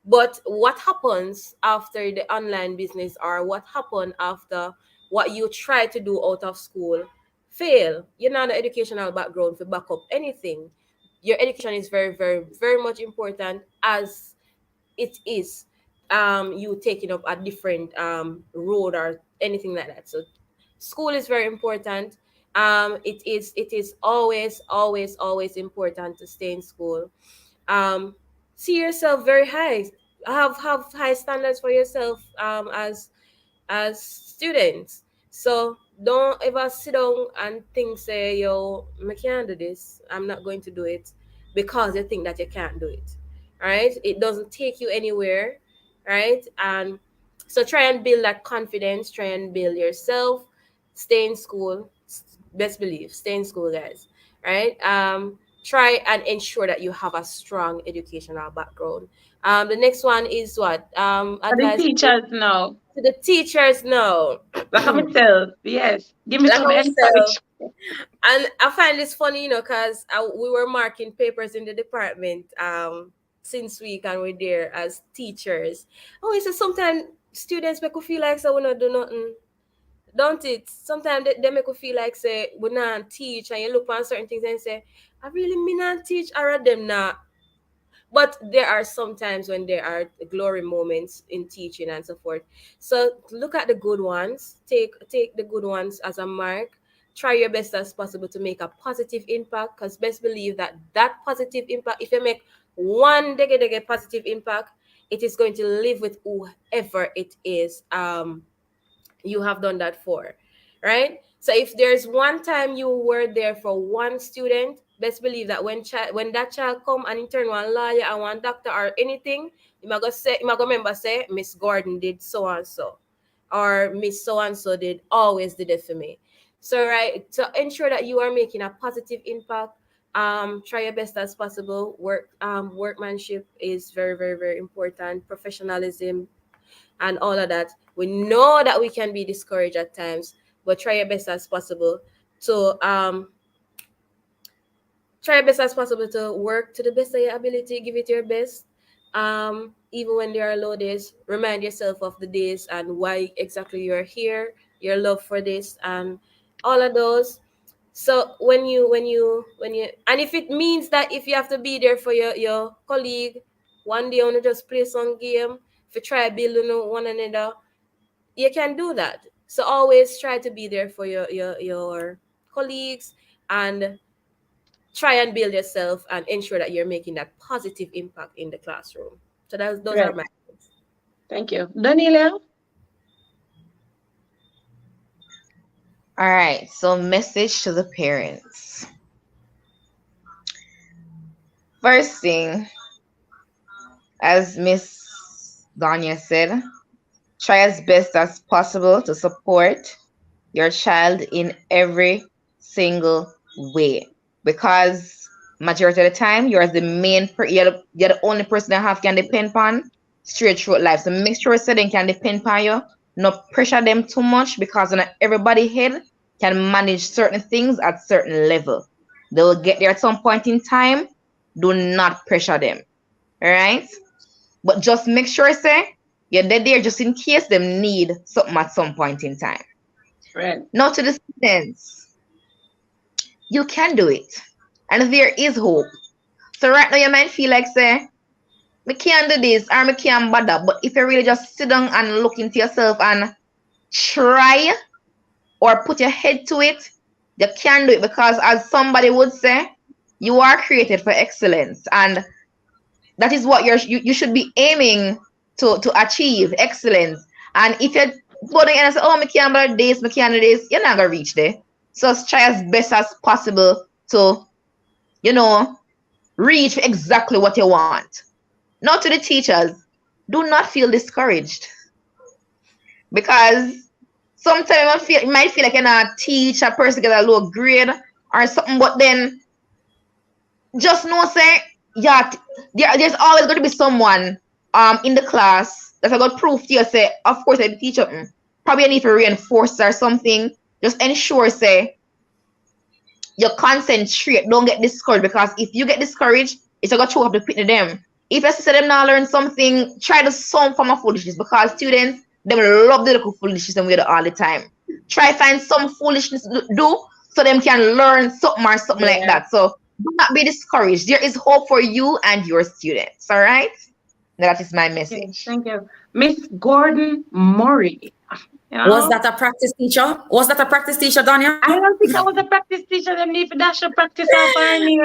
But what happens after the online business, or what happened after what you try to do out of school fail? You're not the educational background to back up anything. Your education is very, very, very much important, as it is you taking up a different road or anything like that. So school is very important. It is always, always, always important to stay in school. um See yourself very high. Have high standards for yourself, as students. So don't ever sit down and think, say, yo, I can't do this, I'm not going to do it, because you think that you can't do it. Right? It doesn't take you anywhere. Right? And so try and build that confidence, try and build yourself. Stay in school. Best believe, stay in school, guys. Right? Try and ensure that you have a strong educational background. The next one is what? For the Advice teachers now. to the teachers now. Like I myself, yes. Give me Like some ourselves. encouragement. And I find this funny, because we were marking papers in the department since week, and we're there as teachers. Oh, it's sometimes students make you feel like, so we not do nothing. Don't it? Sometimes they make you feel like, say, we not teach, and you look on certain things and say, I really mean not teach, or them not. But there are some times when there are glory moments in teaching and so forth. So look at the good ones. Take the good ones as a mark. Try your best as possible to make a positive impact, because best believe that that positive impact, if you make one dege positive impact, it is going to live with whoever it is you have done that for, right? So if there's one time you were there for one student, best believe that when that child come and in turn one lawyer and one doctor or anything, you might go remember, say, Miss Gordon did so and so, or Miss so and so did always did it for me. So right, to ensure that you are making a positive impact, try your best as possible. Workmanship is very, very, very important. Professionalism and all of that. We know that we can be discouraged at times, but try your best as possible to work to the best of your ability. Give it your best. Even when there are low days, remind yourself of the days and why exactly you're here, your love for this, and all of those. So when you and if it means that if you have to be there for your colleague one day, want to just play some game, if you try building one another, you can do that. So always try to be there for your colleagues, and try and build yourself and ensure that you're making that positive impact in the classroom. So those are Right. my things. Thank you. Daniela? All right, so message to the parents. First thing, as Miss Danya said, try as best as possible to support your child in every single way, because majority of the time you're the you're the only person that have can depend on straight through life. So make sure so they can depend on you. Not pressure them too much, because not everybody head can manage certain things at certain level. They will get there at some point in time. Do not pressure them. All right? But just make sure, say, you're there just in case them need something at some point in time. Right. Now to the students, you can do it. And there is hope. So right now you might feel like, say, me can't do this or me can't bother. But if you really just sit down and look into yourself and try or put your head to it, you can do it, because as somebody would say, you are created for excellence, and that is what you should be aiming to achieve, excellence. And if you go there and say, oh, me can't do this, me can't do this, you're not gonna reach there. So try as best as possible to, reach exactly what you want. Now to the teachers, do not feel discouraged, because sometimes you might feel like you're not teach a person get a low grade or something, but then just know, say, yeah, there's always going to be someone in the class that's got proof to you, say, of course, I teach up. Probably I need to reinforce or something. Just ensure, say, you concentrate, don't get discouraged, because if you get discouraged, it's going to show up the pit to them. If you say them now learn something, try to some form of foolishness, because students, they will love the little foolishness and we do all the time. Try find some foolishness to do so them can learn something or something like that. So do not be discouraged. There is hope for you and your students. All right. That is my message. Thank you. Miss Gordon Murray. Was that a practice teacher? Was that a practice teacher, Danya? I don't think I was a practice teacher. Them need to dash a practice off on me.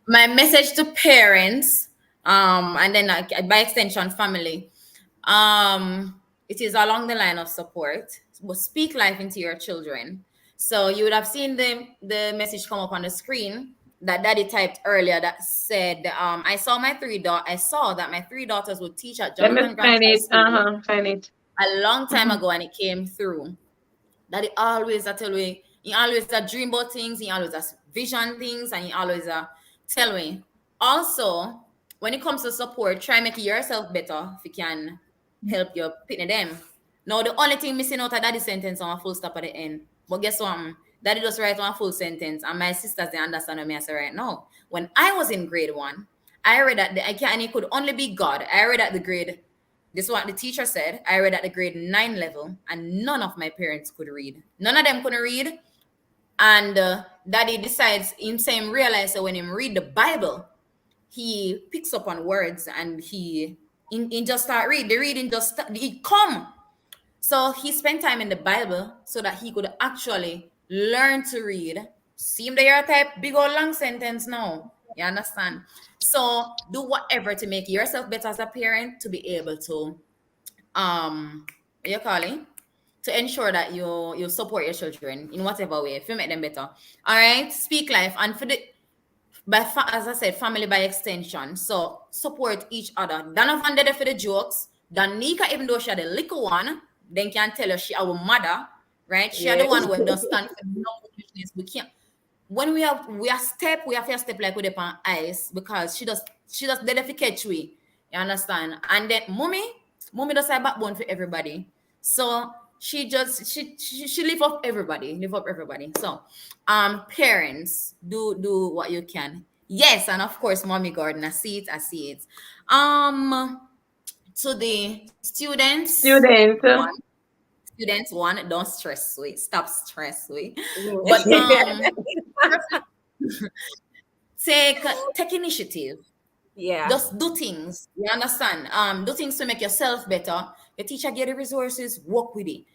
My message to parents, and then by extension, family, it is along the line of support. But speak life into your children. So you would have seen the message come up on the screen that Daddy typed earlier that said, I saw that my three daughters would teach at Jonathan Grant High School find it. a long time ago, and it came through. Daddy always, I tell you, he always dream about things, he always vision things, and he always tell me. Also, when it comes to support, try make yourself better if you can help your pitney them. Now, the only thing missing out of Daddy's sentence on a full stop at the end. But guess what? Daddy just write one full sentence, and my sisters, they understand what me I say right now. When I was in grade 1, I read that and it could only be God. I read at the grade, this is what the teacher said, I read at the grade 9 level, and none of my parents could read. None of them could read. And Daddy decides, him realize that when him read the Bible, he picks up on words, and he just start read. The reading just it come. So he spent time in the Bible so that he could actually learn to read. Seem that you're a type big old long sentence now. You understand? So do whatever to make yourself better as a parent, to be able to to ensure that you support your children in whatever way, if you make them better. All right, speak life, and for the as I said, family by extension. So support each other. Donovan did it for the jokes. Danica, even though she had a little one, then can tell her she our mother, right? She had the one who does stand for no foolishness. We can't. When we have to step like with upon ice, because she does did it for catch we. You understand? And then mommy does have backbone for everybody. So she lift up everybody. So parents, do what you can. Yes, and of course, Mommy Gordon, I see it. To the students, don't stress we. Stop stress we. But take initiative. Yeah. Just do things. You understand? Do things to make yourself better. The teacher get the resources, work with it.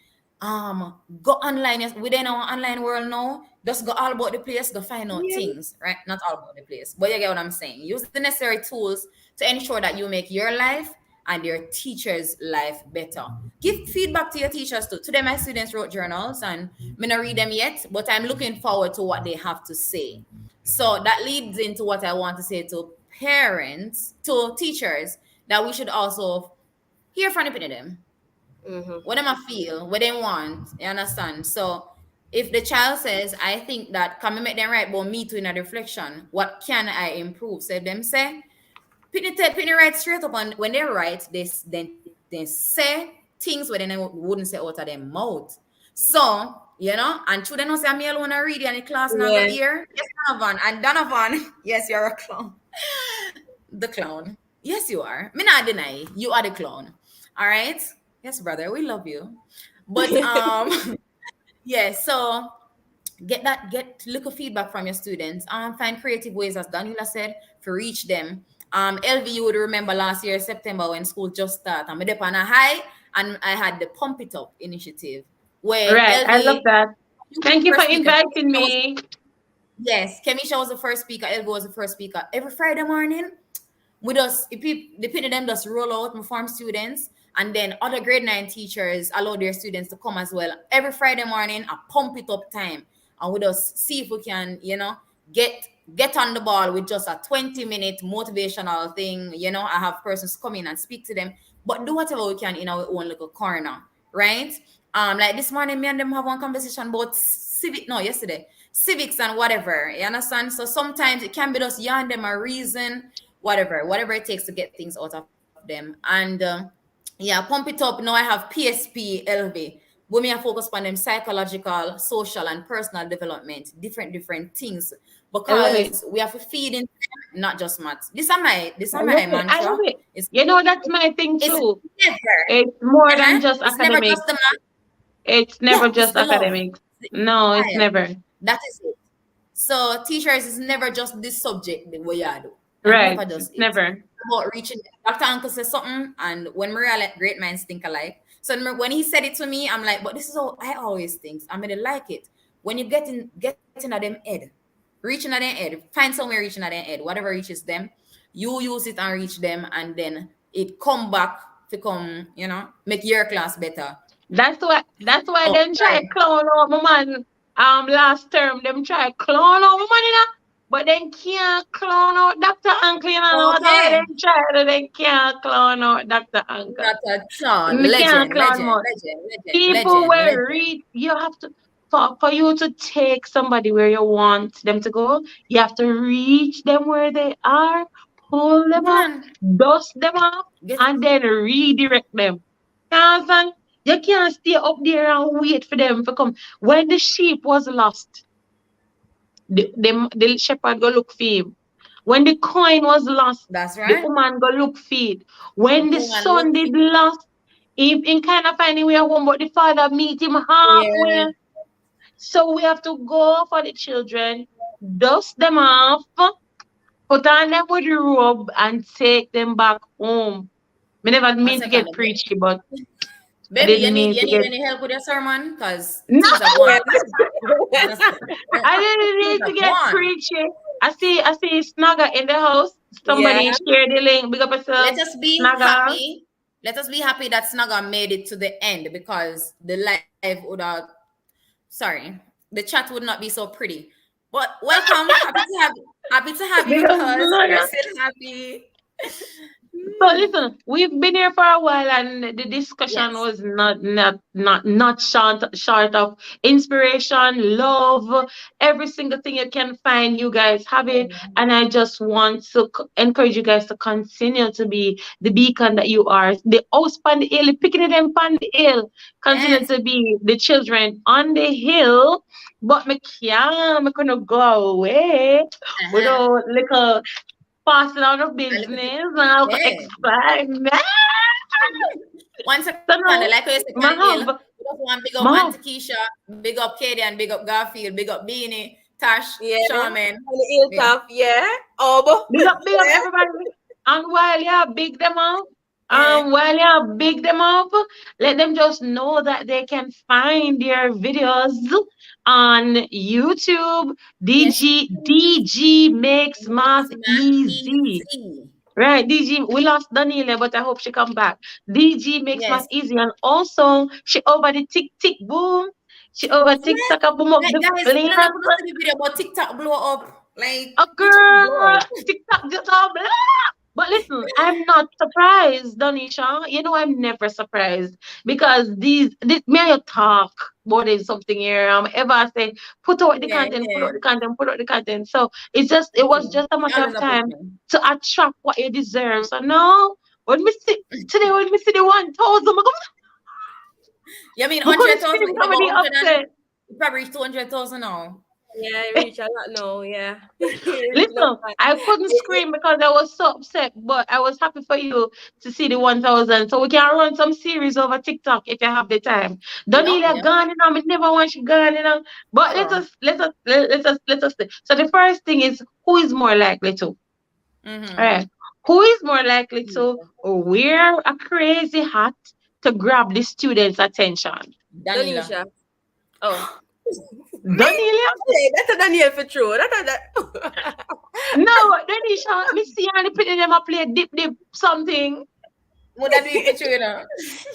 Go online. Within our online world now, just go all about the place, go find out things, right? Not all about the place, but you get what I'm saying. Use the necessary tools to ensure that you make your life and your teacher's life better. Give feedback to your teachers too. Today, my students wrote journals, and I'm not read them yet, but I'm looking forward to what they have to say. So that leads into what I want to say to parents, to teachers, that we should also hear from them. What them I feel, what they want, you understand? So if the child says, I think that can we make them right, but me too in a reflection, what can I improve? So them say, Pitney right straight up, and when they write, they say things where they wouldn't say out of their mouth. So, you know, and children don't say me alone I read in the class now here. Yes, Donovan, yes, you're a clown. The clown. Yes, you are. Me not deny you are the clown. All right. Yes, brother, we love you. But yeah, so get little feedback from your students. Find creative ways, as Daniela said, to reach them. LV, you would remember last year, September, when school just started. I'm up on a high, and I had the Pump It Up initiative. Where right, LV, I love that. Thank you for inviting me. Yes, Kemisha was the first speaker, LV was the first speaker. Every Friday morning, the people them just roll out and form students, and then other grade 9 teachers allow their students to come as well. Every Friday morning, a Pump It Up time, and we just see if we can, get get on the ball with just a 20-minute motivational thing. I have persons come in and speak to them, but do whatever we can in our own little corner, right? Like this morning, me and them have one conversation about yesterday, civics and whatever. You understand? So sometimes it can be just you and them a reason, whatever it takes to get things out of them. And pump it up. Now I have PSP, LV. We may focus on them psychological, social, and personal development, different things, because we have to feed in them, not just maths. This is my mantra. I love it. That's my thing too. It's more than just it's academics. Never just the math. It's never just academics. No, it's never. That is it. So teachers is never just this subject the way you do. Right. Never. About reaching. Dr. Uncle says something, and when Maria let great minds think alike. So when he said it to me, I'm like, but this is how I always think. I'm gonna like it. When you get in at them head, reaching at them head, find somewhere reaching at them head, whatever reaches them, you use it and reach them, and then it come back to come, make your class better. That's why them try clown out my man. Last term them try clown out my man, but then can't clown out Dr. Uncle. They can't clown out Dr. Uncle. Legend. People will read. You have to for you to take somebody where you want them to go. You have to reach them where they are, pull them up, dust them off, and then redirect them. You can't stay up there and wait for them to come. When the sheep was lost, the shepherd go look for him. When the coin was lost, that's right, the woman go look for it. When the son did lost, he kind of find way home, but the father meet him halfway. Yeah. So we have to go for the children, dust them off, put on them with the robe, and take them back home. I never mean to get preachy, but baby, you need any help with your sermon? Because no. I didn't need to get preachy. I see Snagger in the house. Somebody share the link. Big up yourself. Let us be happy. Let us be happy that Snagger made it to the end, because the live would have. Sorry, the chat would not be so pretty. But welcome. happy to have you because we're still happy. So listen, we've been here for a while, and the discussion was not short of inspiration, love, every single thing you can find. You guys have it, and I just want to encourage you guys to continue to be the beacon that you are. The house on the hill, picking them on the hill. Continue to be the children on the hill, but me gonna go away without little. Passing out of business now, expand. Once again, like I said, one big up Auntie Keisha, big up Katie, and big up Garfield, big up Beanie, Tash, Charmaine. Big up everybody. And while you big them up, let them just know that they can find their videos on YouTube. DG makes math easy. Right, DG, we lost Daniela, but I hope she come back. DG makes math easy, and also she over the tick boom. She over TikTok boom up the flame. The video about TikTok blow up like a girl. TikTok just all blow. But listen, I'm not surprised, Donisha. I'm never surprised, because this me and you talk about something here. Ever I say put out the content, put out the content. So it was just a matter of time to attract what you deserve. So now when we see the 1,000, you mean 100,000? Probably 200,000 now. Yeah, I reach a lot now. Yeah. Listen, I couldn't scream because I was so upset, but I was happy for you to see the 1,000. So we can run some series over TikTok if you have the time. Daniela gone, I never want you gone, But let us. So the first thing is, who is more likely to? All right. Who is more likely to wear a crazy hat to grab the students' attention? Daniela. Oh. Daniela? That's a Daniel for true. No, Danisha, me see and putting them a play dip something. Would that be for true,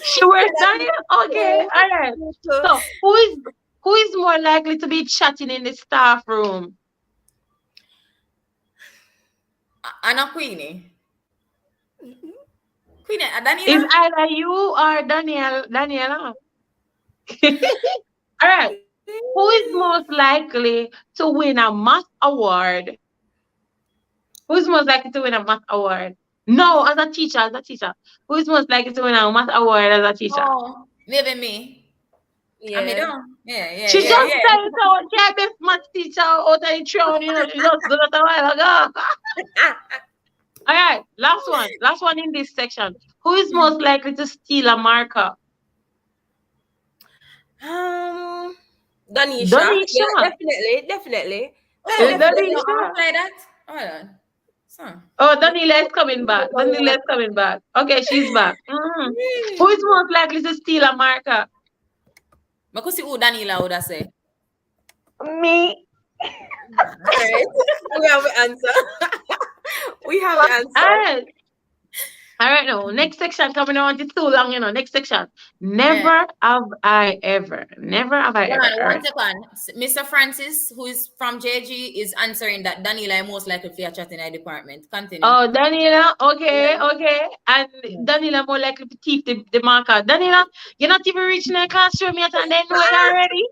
She wears Daniel? Okay, all right. So who is more likely to be chatting in the staff room? Anna Queenie. Queenie, It's Daniela. either you or Daniela. All right. Who is most likely to win a math award? Who's most likely to win a math award? No, as a teacher, as a teacher. Who is most likely to win a math award as a teacher? Oh, maybe me. I mean, Yeah. don't. Yeah. She just said it out. She had best math teacher out of the throne, you know, she just did it a while ago. All right, last one. Last one in this section. Who is most likely to steal a marker? Danisha. Danisha. Yeah, definitely. Is Definitely. Danisha? Play that. Hold on. So. Oh, Danila is coming back. Danila is coming back. Okay, she's back. Who is most likely to steal a marker? Because who Danila would have say? Me. Alright. We have an answer. We have an answer. All right, now, next section coming on. It's too long, you know. Next section. Never have I ever. Never have I ever. All One right. second. Mr. Francis, who is from JG, is answering that Danila is most likely to chat in our department. Continue. Oh, Danila, okay. And Danila more likely to keep the marker. Danila, you're not even reaching the classroom yet and they know it already.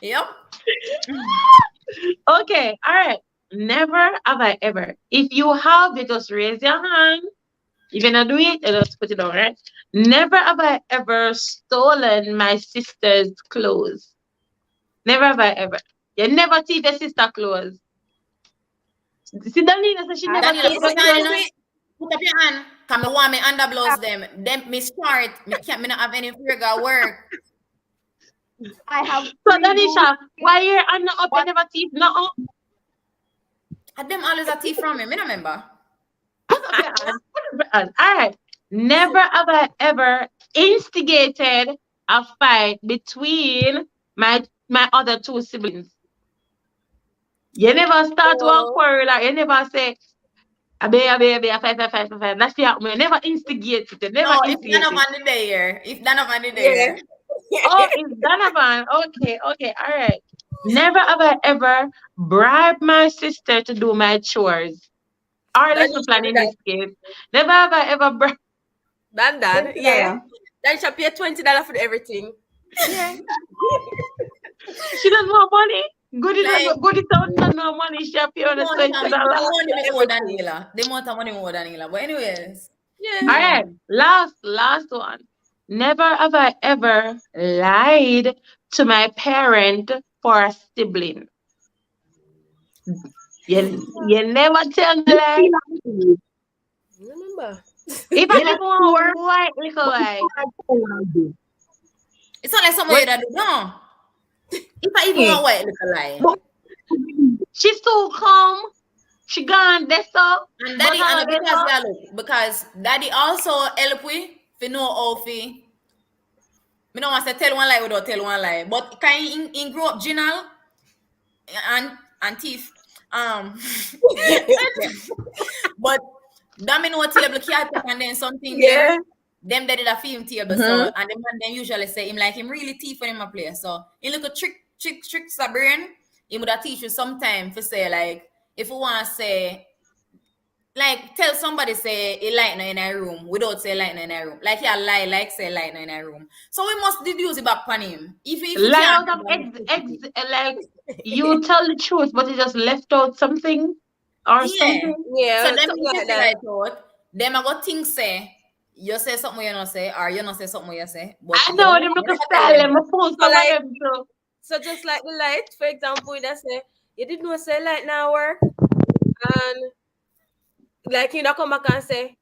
Yep. Okay, all right. Never have I ever. If you have, you just raise your hand. If you're not doing it, you just put it down, right? Never have I ever stolen my sister's clothes. Never have I ever. You never thief your sister clothes. See, Danila said she never Danila, thief put her up your clothes. hand. Put up your hand. Come me want me underblows them. Them me start. Me not have any figure work. I have. So, Danisha, why your hand not up? You never thief nothing? And them always a thief from me. Me not remember. All right. Never have I ever instigated a fight between my other two siblings. You never start one quarrel or you never say, a fight. That's the you never instigate it. You never No, if instigate none of it. on the there. If none of on the there. Oh, it's Donovan. Okay, all right. Never have I ever bribed my sister to do my chores. Or lesson plan in this case. Never have I ever bribed. Done. Yeah. Danisha pay $20 for everything. Yeah. She doesn't want money. Good it does no money. She pay on the $20. The amount of money more Danila. But anyways. Yeah. All right. Last one. Never have I ever lied to my parent for a sibling. You never tell me lie. Remember. If I even want a white little lie. It's not like somebody that do no. If I even want white little lie. She's so calm. She gone that's all. And daddy because daddy also help we for know how fi. Me don't want to tell one lie without tell one lie. But can in grow up Ginal and thief. But that me know a table can't take and then something there. Them that did a film table, so and the man then usually say him like him really thief when him a play. So he look a tricks a brain. He would have teach you sometime for say like if you want to say like tell somebody say a light in a room without say light in a room. Like you lie like say light in a room. So we must deduce it back on him. If lie out of like you tell the truth, but you just left out something or something. Yeah. So them like that. Them I got things say. You say something you not say, or you not say something you say. But I know them look a style. Them post some of them too. So just like the light, for example, you just say you didn't know say light now work, and like you don't come back and say,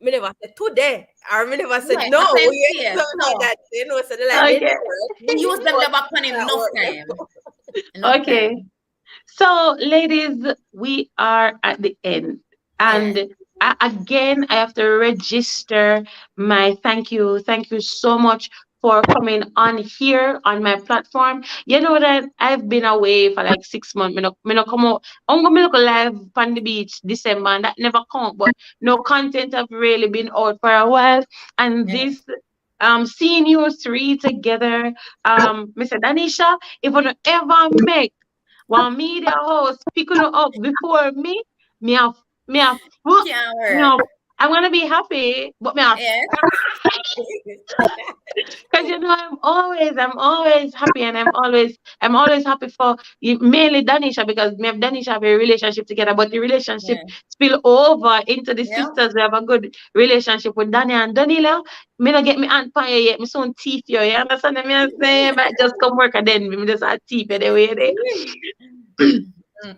me never said today, or me never said no. Yeah, like that. You know, so the light we use them the back on him enough time. Okay. So, ladies, we are at the end, and again, I have to register my thank you so much for coming on here on my platform. You know that I've been away for like 6 months. Me no come out. I'm gonna look live on the beach December, and that never come. But no content have really been out for a while, and this. Seeing you three together, Mr. Danisha, if you ever make One media house picking her up before me have me have fuck Can't me work. have, I'm gonna be happy, but me have Yeah. because I'm always happy, and I'm always happy for mainly Danisha, because me and Danisha have a relationship together, but the relationship Yeah. spill over into the Yeah. sisters. We have a good relationship with Dani and Danila. Me not get me aunt pie yet, me soon teeth you. You understand what I'm saying? But just come work and then me just a teeth the way there.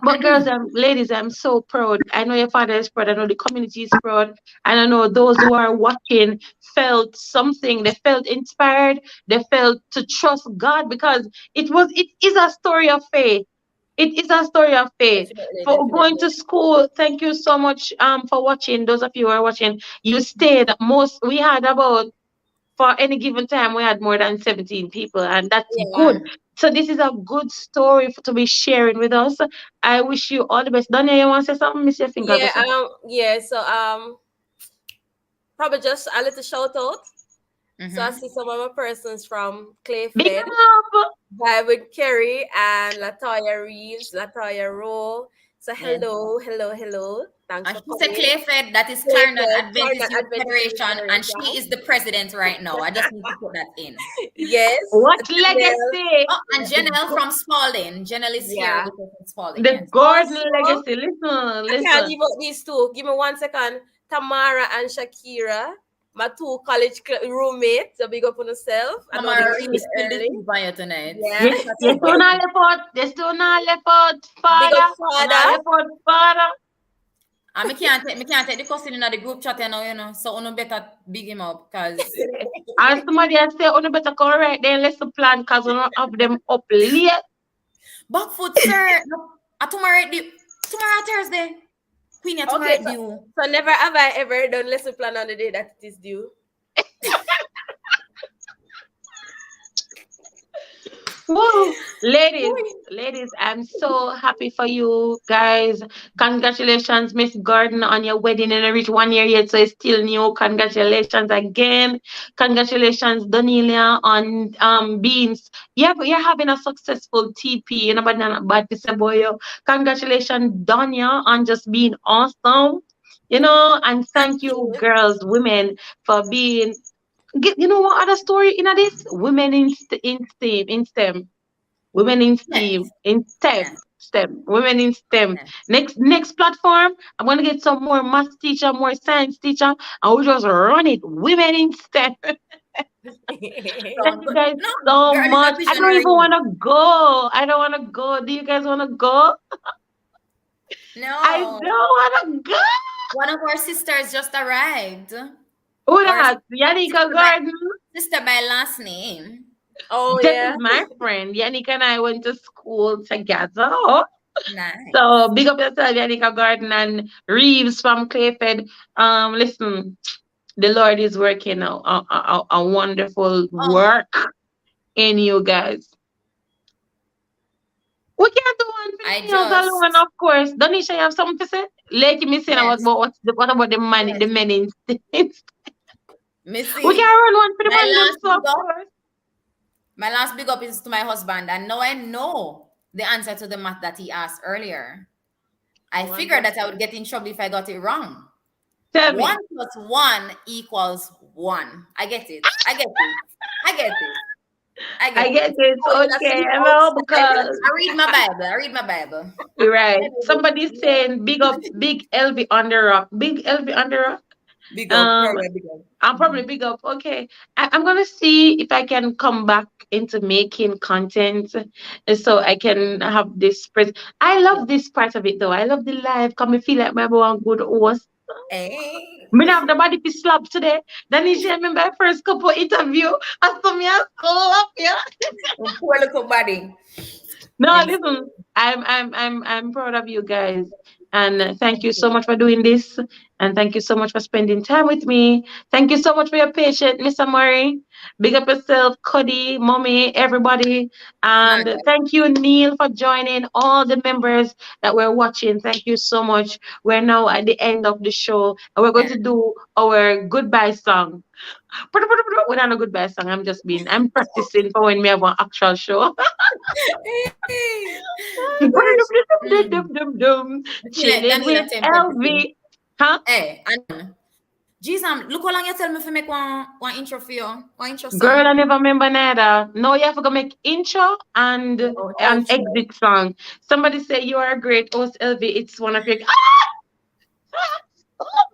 But girls and ladies, I'm so proud. I know your father is proud. I know the community is proud. And I know those who are watching felt something. They felt inspired. They felt to trust God, because it is a story of faith. It is a story of faith. Definitely, For going definitely. to school, thank you so much for watching. Those of you who are watching, you stayed. We had about, for any given time, we had more than 17 people, and that's Yeah. good. So this is a good story to be sharing with us. I wish you all the best. Danya, you want to say something? Miss your finger go Yeah, say. yeah, so probably just a little shout out. So I Mm-hmm. see some of my persons from Clay Big Fed, up. Vibe with Kerry and Latoya Reeves, Latoya Rowe. So Yeah. hello. Thanks And for she said coming. Clayfed, that is Clay Clarendon Fed, Adventist Corner Youth Adventist Youth Federation, and Federation. she is the president right now. I just need to put that in. Yes. What Janelle. legacy? Oh, and The, Janelle Go- from Spalding. Janelle is here Yeah. with us from Spalding, the yes. Gordon Also, legacy. Listen, I can't listen. leave out these two. Give me 1 second. Tamara and Shakira, my two college roommates. So big up on yourself. I know they Tamara came really in spilled the early. tea by you tonight. Yeah. Yes, That's yes, too do bad. not left out. Yes, do not left out, Big up father. Do not father. left out, father. And me can't take the cussing in the group chat, so you better big him up, because And somebody has say, "Oh, no better correct then lesson plan, because we don't have them up late." Backfoot, sir. No, tomorrow Thursday. Queenie, tomorrow Okay, at so, due. so never have I ever done lesson plan on the day that it is due. Woo! Ladies, I'm so happy for you guys. Congratulations, Miss Gordon, on your wedding, and I reach 1 year yet, so it's still new. Congratulations again. Congratulations, Donilia, on being you're having a successful TP. You know, but not bad to say about you. Congratulations, Donya, on just being awesome. And Thank thank you, you. girls, women, for being. You know what other story in this? Women in STEM. Women in STEAM, Yes. in STEM, Yes. STEM, women in STEM. Yes. Next platform, I'm gonna get some more math teacher, more science teacher, and we'll just run it. Women in STEM. Thank Sound you good. guys No, so girl is a much. I don't visionary. even wanna go. I don't wanna go. Do you guys wanna go? I don't No. wanna go. One of our sisters just arrived. Who Our that? Yanika sister by, Gordon. sister by last name. Oh That is yeah. my friend. Yanika and I went to school together. Nice. So big up yourself, Yanika Gordon and Reeves from Clayfed. Listen, the Lord is working a wonderful Oh, work in you guys. We can't do one for I the males alone, just of course. Donisha, you have something to say? Like me saying about yes, what about the man yes. the men instincts? We Missy, can run one for the my man them, last so big of up, course. my last big up is to my husband, and now I know the answer to the math that he asked earlier. I figured that I would get in trouble if I got it wrong. Tell One me. plus one equals one. I get it. I get it. I get it. I get I it. get it. Oh, you Okay, sleep I know outside. because I read my Bible. I read my Bible. right. Somebody's saying big up, big LV on the rock. Big LV on the rock. Big up, Um, very big up. I'll probably big up. Okay. I'm gonna see if I can come back into making content, so I can have this I love this part of it though. I love the live. Come me feel like my one good host. Hey, Me not have the body to slap today. Then you share me my first couple interview. I saw me a slap yeah. poor little body. No, And listen. I'm proud of you guys. And thank you so much for doing this. And thank you so much for spending time with me. Thank you so much for your patience, Mr. Murray. Big up yourself, Cuddy, Mommy, everybody. Nah, And thank you, Neil, for joining. All the members that were watching, thank you so much. We're now at the end of the show, and we're going to do our goodbye song. We're not a goodbye song. I'm practicing for when we have an actual show. Hey. Chilling Daniela with tempted. LV. Huh? Hey, and Jesus, look how long you tell me to make one intro for you, one intro Girl, I song. never remember neither. No, you have to go make intro and Oh, an outro. exit song. Somebody say you are a great host, LV. It's one of your.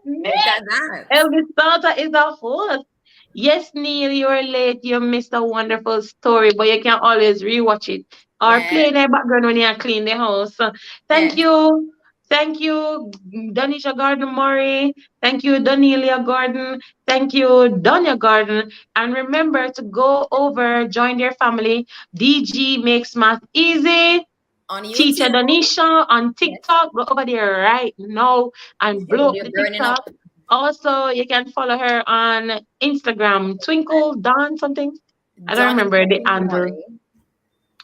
Man, Look at that. Elvis Santa is a host. Yes, Neil, you're late. You missed a wonderful story, but you can always rewatch it or Yeah, play in the background when you clean the house. So, thank yeah. you. Thank you, Donisha Gordon Murray. Thank you, Donilia Gordon. Thank you, Donya Gordon. And remember to go over, join their family. DG makes math easy. On Teacher YouTube. Donisha on Yes. TikTok. Go over there right now and blow up They're the burning up. TikTok. Also, you can follow her on Instagram, Twinkle Dawn something. I don't Done remember the handle. Mori.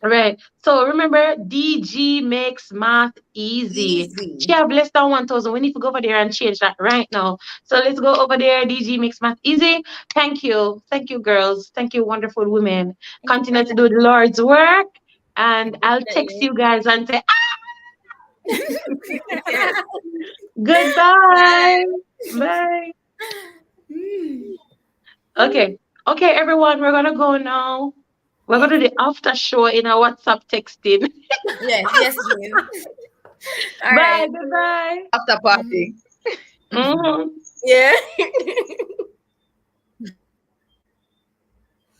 Right. So remember, DG makes math easy. She Easy. have less than 1,000. We need to go over there and change that right now. So let's go over there. DG makes math easy. Thank you. Thank you, girls. Thank you, wonderful women. Thank you, Continue brother. to do the Lord's work. And I'll text Definitely. you guys and say, Yes. goodbye. Bye. Bye. Mm. Okay. Okay, everyone, we're gonna go now. We're Yes. gonna do the after show in our WhatsApp texting. Yes, yes, Jean. All Bye, right. goodbye. After party. Mhm. Yeah.